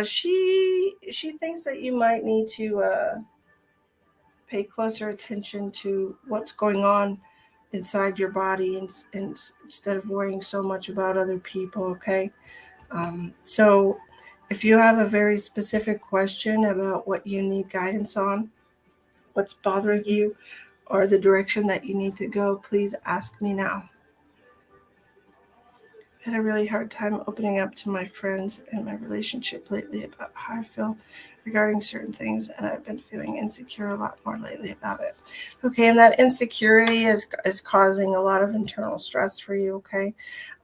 she thinks that you might need to pay closer attention to what's going on inside your body, and instead of worrying so much about other people. Okay. So if you have a very specific question about what you need guidance on, what's bothering you, or the direction that you need to go, please ask me now. I had a really hard time opening up to my friends and my relationship lately about how I feel regarding certain things, and I've been feeling insecure a lot more lately about it. Okay, and that insecurity is causing a lot of internal stress for you. Okay,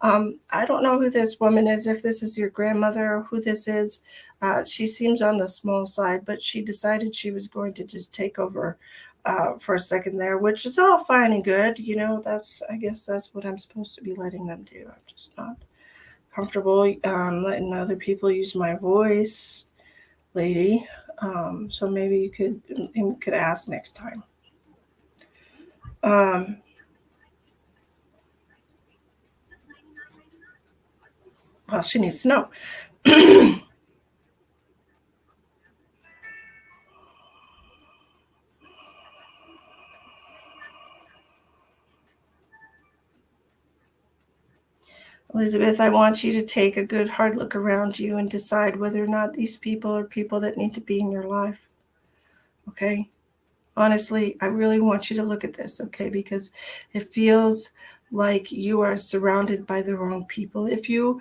I don't know who this woman is, if this is your grandmother or who this is. She seems on the small side, but she decided she was going to just take over for a second there, which is all fine and good. I guess that's what I'm supposed to be letting them do. I'm just not comfortable letting other people use my voice, lady. So maybe you could ask next time. Well, she needs to know. Elizabeth, I want you to take a good hard look around you and decide whether or not these people are people that need to be in your life. Okay? Honestly, I really want you to look at this, okay? Because it feels like you are surrounded by the wrong people. If you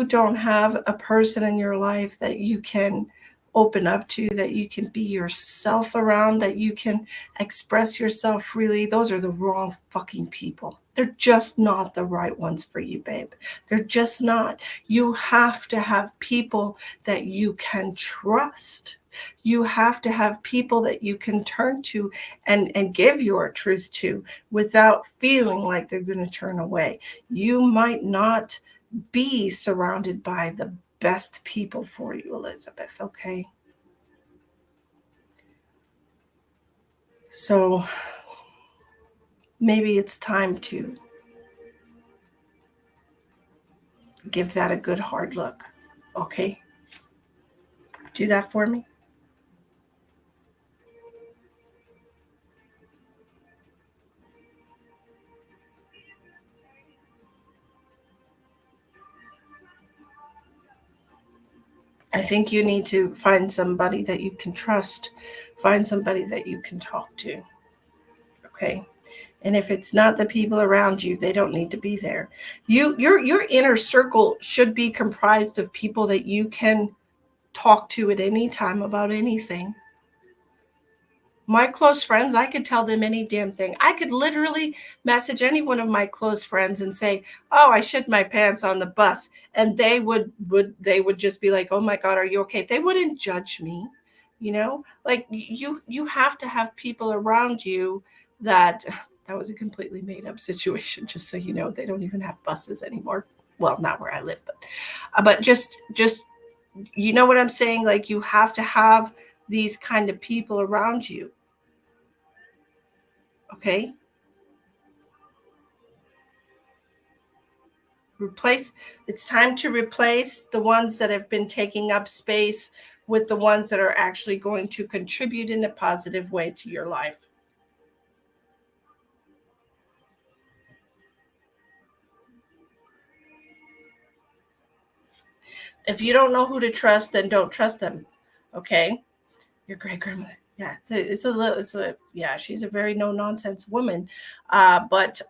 don't have a person in your life that you can open up to, that you can be yourself around, that you can express yourself freely, those are the wrong fucking people. They're just not the right ones for you, babe. They're just not. You have to have people that you can trust. You have to have people that you can turn to and give your truth to without feeling like they're going to turn away. You might not be surrounded by the best people for you, Elizabeth, okay? So maybe it's time to give that a good hard look, okay? Do that for me. I think you need to find somebody that you can trust, find somebody that you can talk to, okay? And if it's not the people around you, they don't need to be there. Your inner circle should be comprised of people that you can talk to at any time about anything. My close friends, I could tell them any damn thing. I could literally message any one of my close friends and say, "Oh, I shit my pants on the bus," and they would just be like, "Oh my god, are you okay?" They wouldn't judge me, you know. Like you have to have people around you that that was a completely made up situation. Just so you know, they don't even have buses anymore. Well, not where I live, but just you know what I'm saying. Like you have to have these kind of people around you. Okay. Replace, it's time to replace the ones that have been taking up space with the ones that are actually going to contribute in a positive way to your life. If you don't know who to trust, then don't trust them. Okay. Your great grandmother. Yeah, yeah, she's a very no nonsense woman. But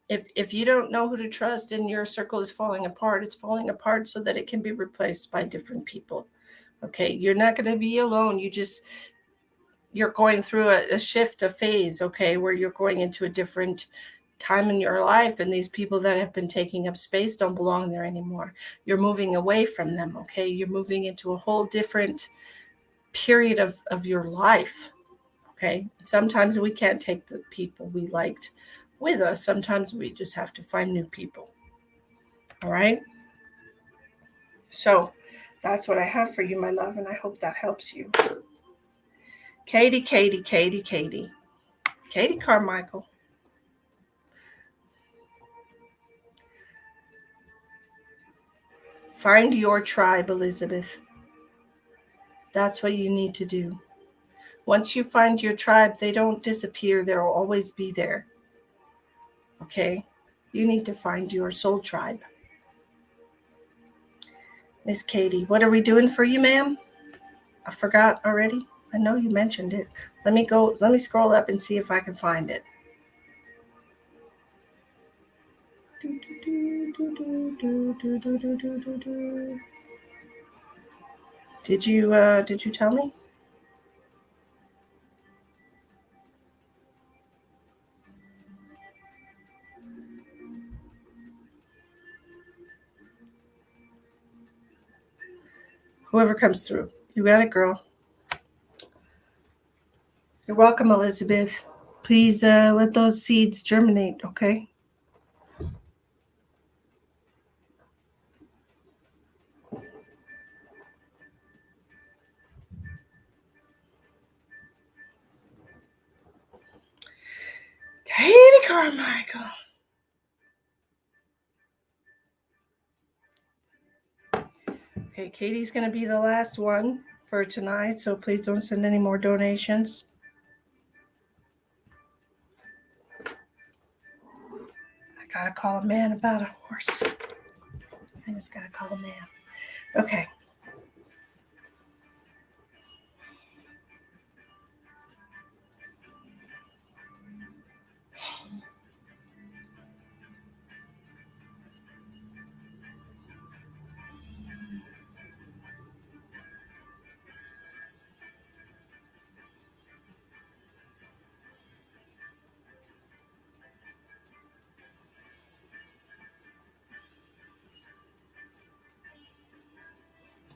if you don't know who to trust and your circle is falling apart, it's falling apart so that it can be replaced by different people. Okay, you're not going to be alone. You're going through a shift, a phase, okay, where you're going into a different time in your life, and these people that have been taking up space don't belong there anymore. You're moving away from them, okay? You're moving into a whole different period of your life, okay? Sometimes we can't take the people we liked with us. Sometimes we just have to find new people. All right? So that's what I have for you, my love, and I hope that helps you. Katie, Katie, Katie, Katie. Katie Carmichael. Find your tribe, Elizabeth. That's what you need to do. Once you find your tribe, they don't disappear. They'll always be there. Okay? You need to find your soul tribe. Miss Katie, what are we doing for you, ma'am? I forgot already. I know you mentioned it. Let me scroll up and see if I can find it. Did you tell me? Whoever comes through. You got it, girl. You're welcome, Elizabeth. Please let those seeds germinate, okay? Carmichael. Okay, Katie's going to be the last one for tonight, so please don't send any more donations. I gotta call a man about a horse. I just gotta call a man. Okay.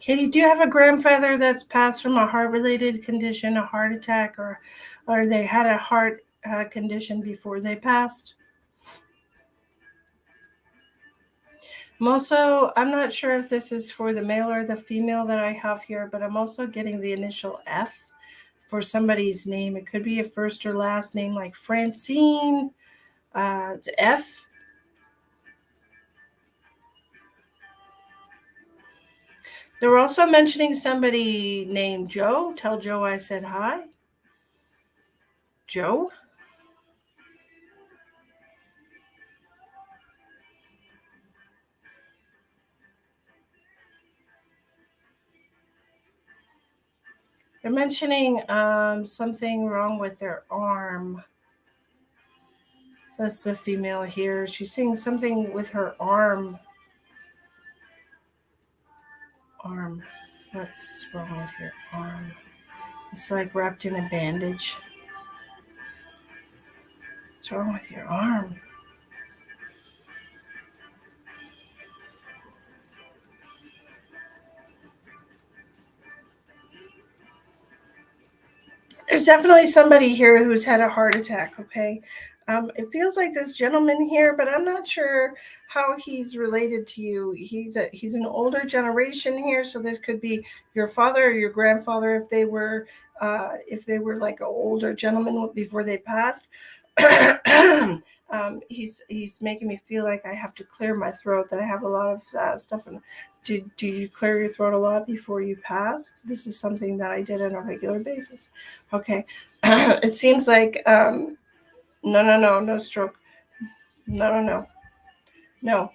Katie, do you have a grandfather that's passed from a heart-related condition, a heart attack, or they had a heart condition before they passed? I'm not sure if this is for the male or the female that I have here, but I'm also getting the initial F for somebody's name. It could be a first or last name like Francine. It's F. They were also mentioning somebody named Joe. Tell Joe I said hi. Joe? They're mentioning something wrong with their arm. That's the female here. She's saying something with her arm. Arm. What's wrong with your arm? It's like wrapped in a bandage. What's wrong with your arm? There's definitely somebody here who's had a heart attack, okay? It feels like this gentleman here, but I'm not sure how he's related to you. He's an older generation here, so this could be your father or your grandfather if they were like an older gentleman before they passed. He's making me feel like I have to clear my throat, that I have a lot of stuff. Do you clear your throat a lot before you passed? This is something that I did on a regular basis. Okay. It seems like no stroke. No,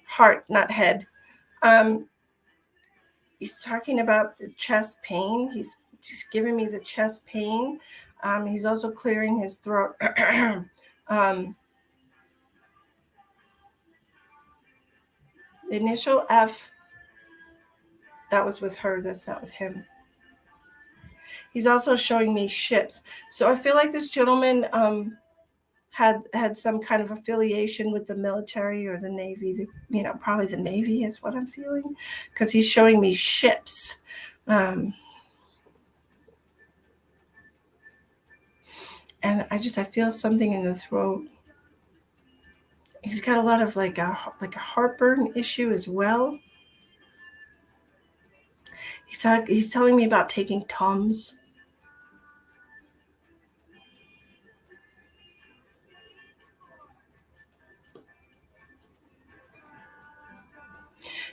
heart, not head. He's talking about the chest pain. He's giving me the chest pain. He's also clearing his throat. The initial F, that was with her, that's not with him. He's also showing me ships. So I feel like this gentleman had some kind of affiliation with the military or the Navy. Probably the Navy is what I'm feeling, because he's showing me ships. And I feel something in the throat. He's got a lot of like a heartburn issue as well. He's telling me about taking Tums.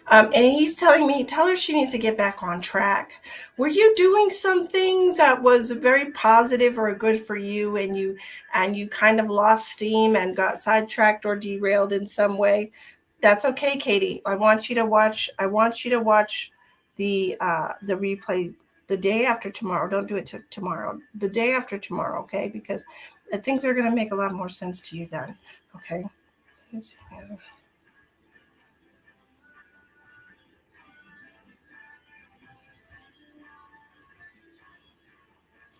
And he's telling me, tell her she needs to get back on track. Were you doing something that was very positive or good for you, and you kind of lost steam and got sidetracked or derailed in some way? That's okay, Katie. I want you to watch the replay the day after tomorrow. Don't do it tomorrow. The day after tomorrow, okay? Because things are going to make a lot more sense to you then, okay?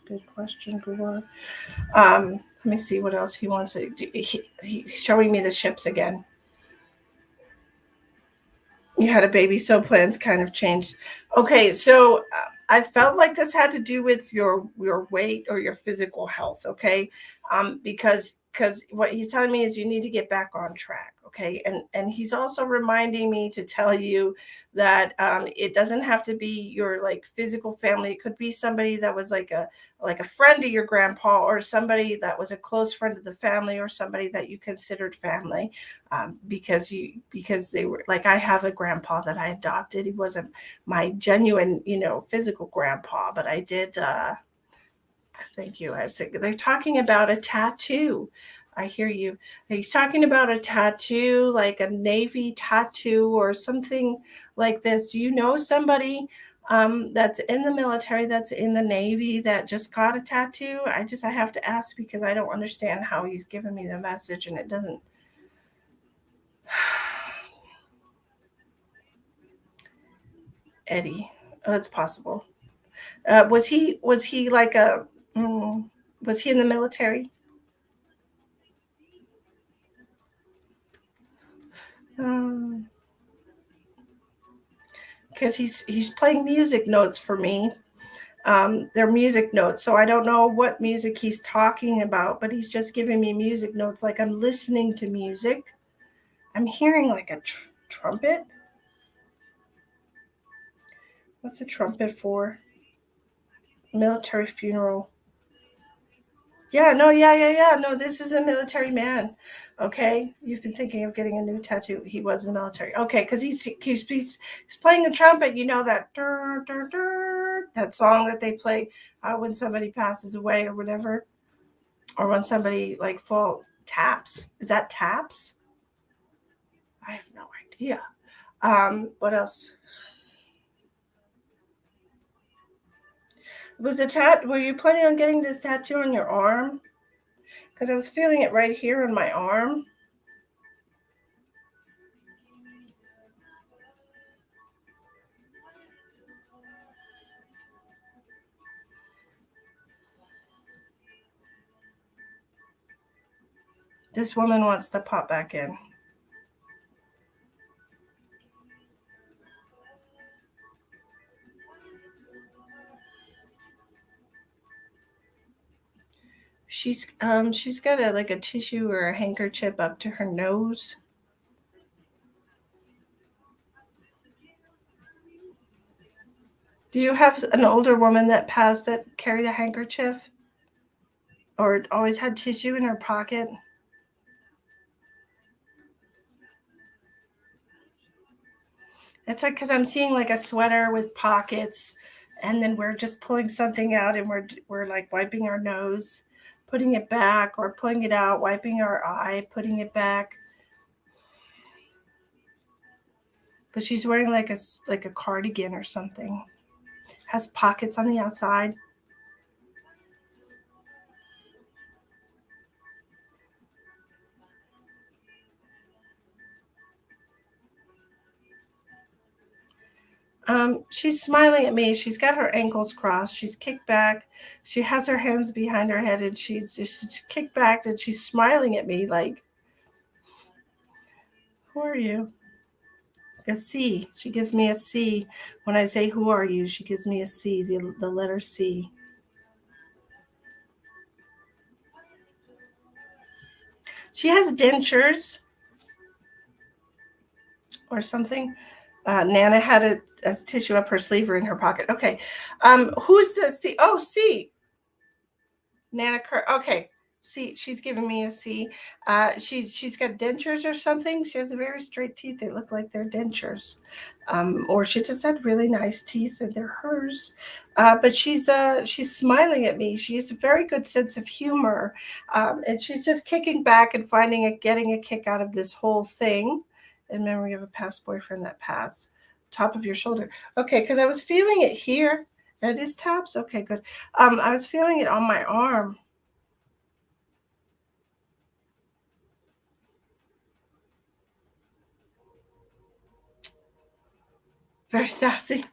Good question, Google. Let me see what else he wants to. He's showing me the ships again. You had a baby, so plans kind of changed. Okay, so I felt like this had to do with your weight or your physical health. Okay, because what he's telling me is you need to get back on track. Okay, and he's also reminding me to tell you that it doesn't have to be your like physical family. It could be somebody that was like a friend of your grandpa, or somebody that was a close friend of the family, or somebody that you considered family, because they were like, I have a grandpa that I adopted. He wasn't my genuine, physical grandpa, but I did. Thank you. They're talking about a tattoo. I hear you. He's talking about a tattoo, like a navy tattoo or something like this. Do you know somebody that's in the military, that's in the Navy, that just got a tattoo? I have to ask because I don't understand how he's giving me the message and it doesn't. Eddie, oh, it's possible. Was he like was he in the military? Um, because he's playing music notes for me. They're music notes, so I don't know what music he's talking about, but he's just giving me music notes, like I'm listening to music. I'm hearing like a trumpet. What's a trumpet for? Military funeral. Yeah, no, yeah. No, this is a military man. Okay, you've been thinking of getting a new tattoo. He was in the military. Okay, because he's playing the trumpet. You know that that song that they play when somebody passes away or whatever, or when somebody like fall taps. Is that taps? I have no idea. What else? Were you planning on getting this tattoo on your arm? Because I was feeling it right here on my arm. This woman wants to pop back in. She's got like a tissue or a handkerchief up to her nose. Do you have an older woman that passed that carried a handkerchief or always had tissue in her pocket? It's like, because I'm seeing like a sweater with pockets, and then we're just pulling something out, and we're like wiping our nose, putting it back, or pulling it out, wiping our eye, putting it back. But she's wearing like a cardigan or something. Has pockets on the outside. She's smiling at me. She's got her ankles crossed. She's kicked back. She has her hands behind her head, and she's kicked back, and she's smiling at me like, "Who are you?" A C. She gives me a C when I say, "Who are you?" She gives me a C, the letter C. She has dentures or something. Nana had a tissue up her sleeve or in her pocket. Okay. Who's the C? Oh, C. Nana Kerr. Okay. See, she's giving me a C. She's got dentures or something. She has very straight teeth. They look like they're dentures, or she just had really nice teeth and they're hers. But she's smiling at me. She has a very good sense of humor, and she's just kicking back and getting a kick out of this whole thing. In memory of a past boyfriend that passed. Top of your shoulder. Okay, because I was feeling it here. That is taps. Okay, good. I was feeling it on my arm. Very sassy.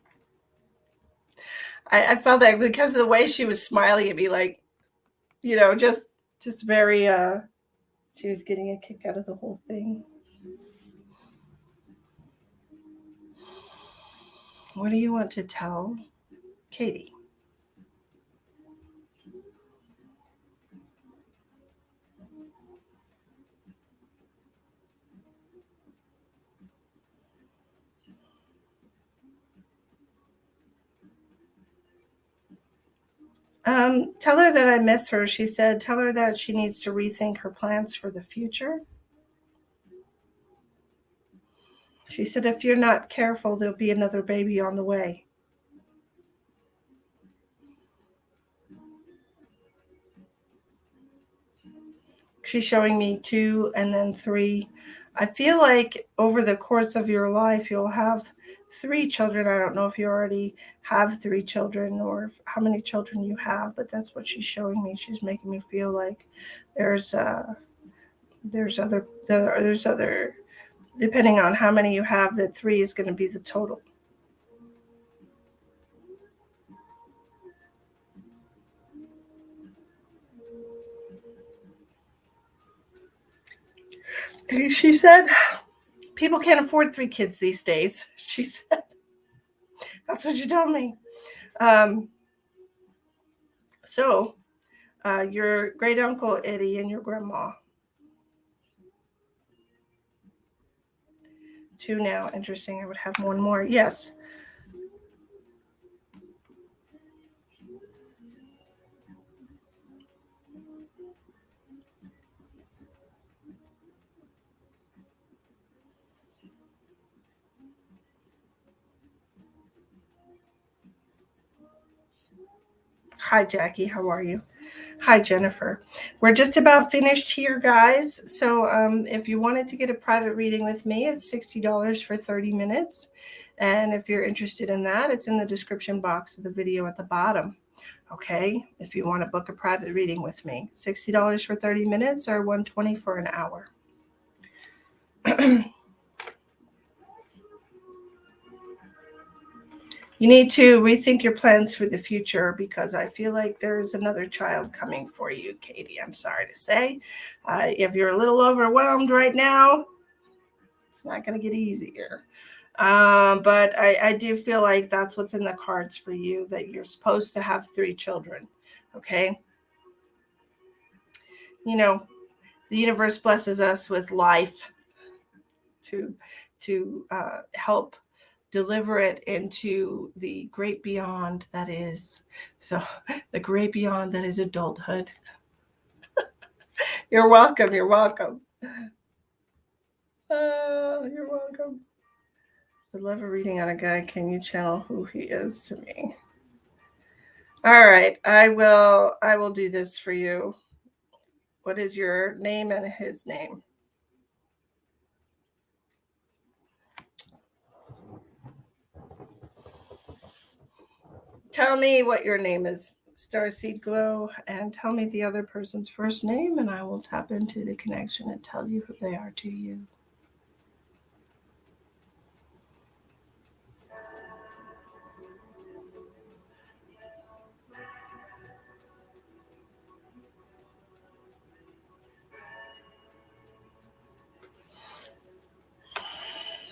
I felt that because of the way she was smiling at me, like, just very she was getting a kick out of the whole thing. What do you want to tell Katie? Tell her that I miss her. She said, tell her that she needs to rethink her plans for the future. She said, if you're not careful, there'll be another baby on the way. She's showing me 2 and then 3. I feel like over the course of your life, you'll have 3 children. I don't know if you already have 3 children or how many children you have, but that's what she's showing me. She's making me feel like there's other, depending on how many you have, that 3 is going to be the total. She said, people can't afford 3 kids these days. She said, that's what she told me. So your great uncle Eddie and your grandma. 2 now. Interesting. I would have 1 more. Yes. Hi, Jackie. How are you? Hi, Jennifer. We're just about finished here, guys. So if you wanted to get a private reading with me, it's $60 for 30 minutes. And if you're interested in that, it's in the description box of the video at the bottom. Okay, if you want to book a private reading with me, $60 for 30 minutes or $120 for an hour. You need to rethink your plans for the future because I feel like there's another child coming for you, Katie. I'm sorry to say. If you're a little overwhelmed right now, it's not going to get easier. But I do feel like that's what's in the cards for you, that you're supposed to have 3 children. Okay. You know, the universe blesses us with life to help deliver it into the great beyond that is. So the great beyond that is adulthood. You're welcome. You're welcome. You're welcome. I'd love a reading on a guy. Can you channel who he is to me? All right. I will do this for you. What is your name and his name? Tell me what your name is, Starseed Glow, and tell me the other person's first name, and I will tap into the connection and tell you who they are to you.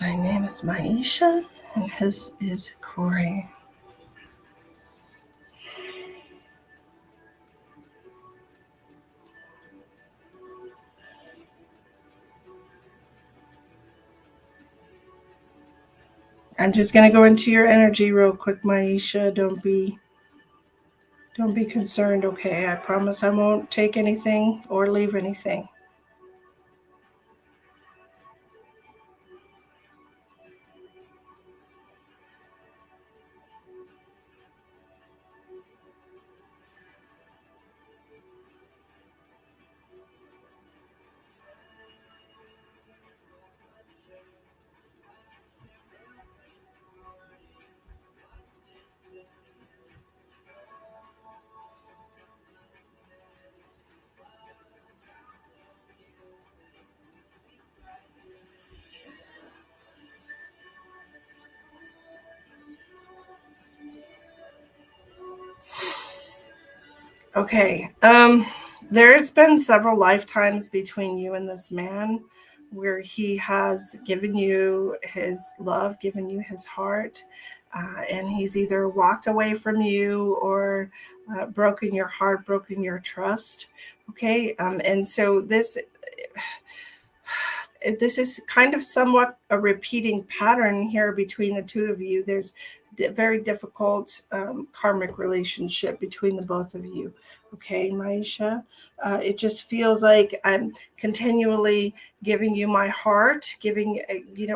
My name is Maisha, and his is Corey. I'm just gonna go into your energy real quick, Maisha. Don't be concerned, okay? I promise I won't take anything or leave anything. Okay. There's been several lifetimes between you and this man where he has given you his love, given you his heart, and he's either walked away from you or broken your heart, broken your trust. Okay. And so this is kind of somewhat a repeating pattern here between the two of you. There's very difficult karmic relationship between the both of you. Okay, Maisha, it just feels like I'm continually giving you my heart, giving,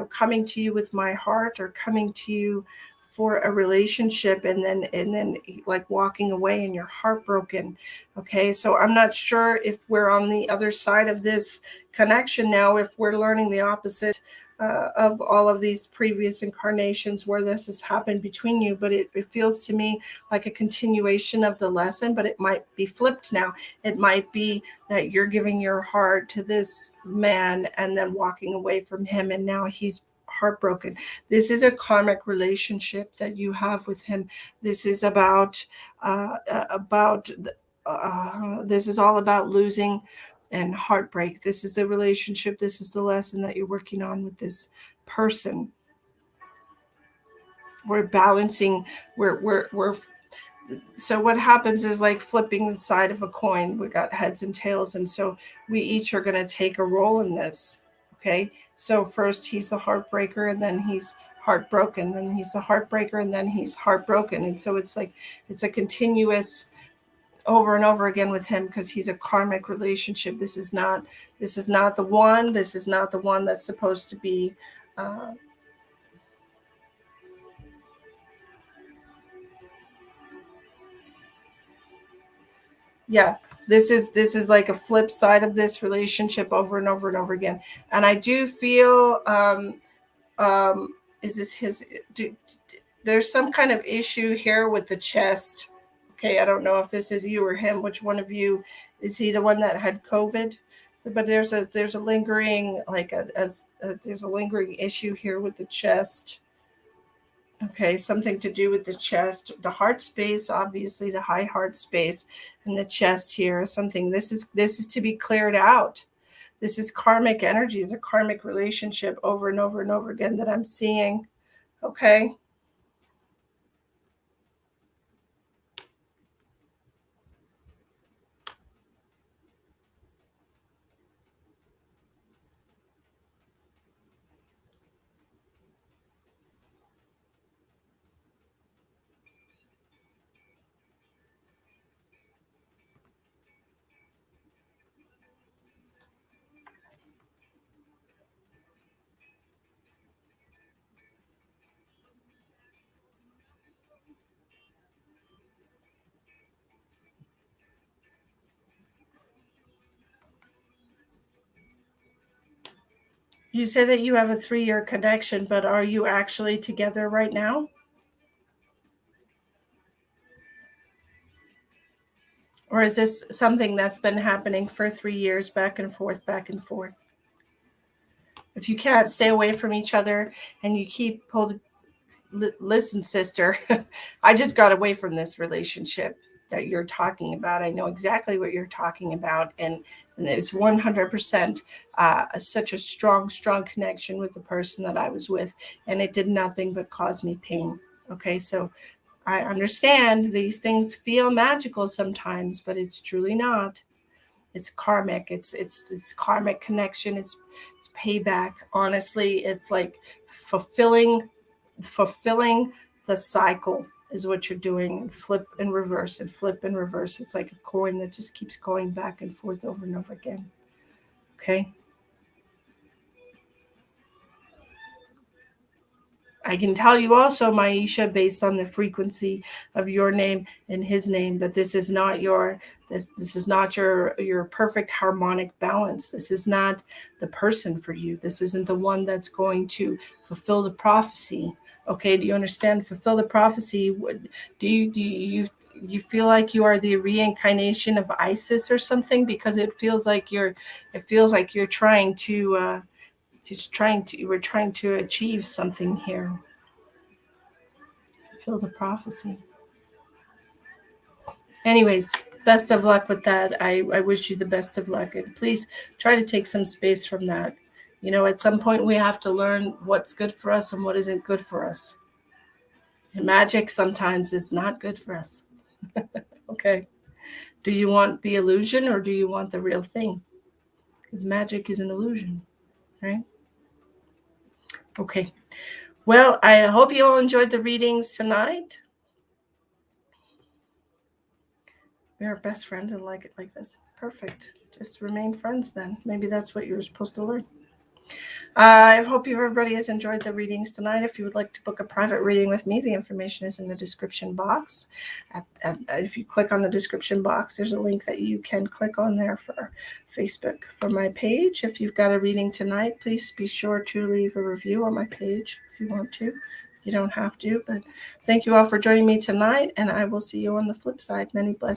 coming to you with my heart, or coming to you for a relationship, and then like walking away and you're heartbroken. Okay, so I'm not sure if we're on the other side of this connection now, if we're learning the opposite of all of these previous incarnations where this has happened between you, but it feels to me like a continuation of the lesson, but it might be flipped now. It might be that you're giving your heart to this man and then walking away from him, and now he's heartbroken. This is a karmic relationship that you have with him. This is about this is all about losing and heartbreak. This is the relationship. This is the lesson that you're working on with this person. We're balancing. We're so what happens is like flipping the side of a coin. We got heads and tails, and so we each are going to take a role in this. Okay, so first he's the heartbreaker, and then he's heartbroken, then he's the heartbreaker, and then he's heartbroken, and so it's like it's a continuous over and over again with him, because he's a karmic relationship. This is not the one. This is not the one that's supposed to be. Uh, yeah, this is like a flip side of this relationship over and over and over again. And I do feel is this his there's some kind of issue here with the chest. Okay, I don't know if this is you or him. Which one of you is he? The one that had COVID? But there's a lingering like there's a lingering issue here with the chest. Okay, something to do with the chest, the heart space, obviously the high heart space, and the chest here. Something this is to be cleared out. This is karmic energy. It's a karmic relationship over and over and over again that I'm seeing. Okay. You say that you have a 3-year connection, but are you actually together right now? Or is this something that's been happening for 3 years, back and forth, back and forth? If you can't stay away from each other and you keep pulled, listen, sister, I just got away from this relationship that you're talking about. I know exactly what you're talking about. And it's 100% such a strong connection with the person that I was with. And it did nothing but cause me pain. Okay, so I understand these things feel magical sometimes, but it's truly not. It's karmic. It's karmic connection. It's payback. Honestly, it's like fulfilling the cycle is what you're doing, and flip and reverse and flip and reverse. It's like a coin that just keeps going back and forth over and over again. Okay. I can tell you also, Maisha, based on the frequency of your name and his name, that this is not your perfect harmonic balance. This is not the person for you. This isn't the one that's going to fulfill the prophecy. Okay, do you understand? Fulfill the prophecy. Do you feel like you are the reincarnation of Isis or something? Because it feels like you're trying to we're trying to achieve something here. Fulfill the prophecy. Anyways, best of luck with that. I wish you the best of luck, and please try to take some space from that. At some point we have to learn what's good for us and what isn't good for us. And magic sometimes is not good for us. Okay. Do you want the illusion or do you want the real thing? Because magic is an illusion, right? Okay. Well, I hope you all enjoyed the readings tonight. We are best friends and like it like this. Perfect. Just remain friends then. Maybe that's what you're supposed to learn. I hope everybody has enjoyed the readings tonight. If you would like to book a private reading with me, the information is in the description box. If you click on the description box, there's a link that you can click on there for Facebook for my page. If you've got a reading tonight, please be sure to leave a review on my page if you want to. You don't have to, but thank you all for joining me tonight, and I will see you on the flip side. Many blessings.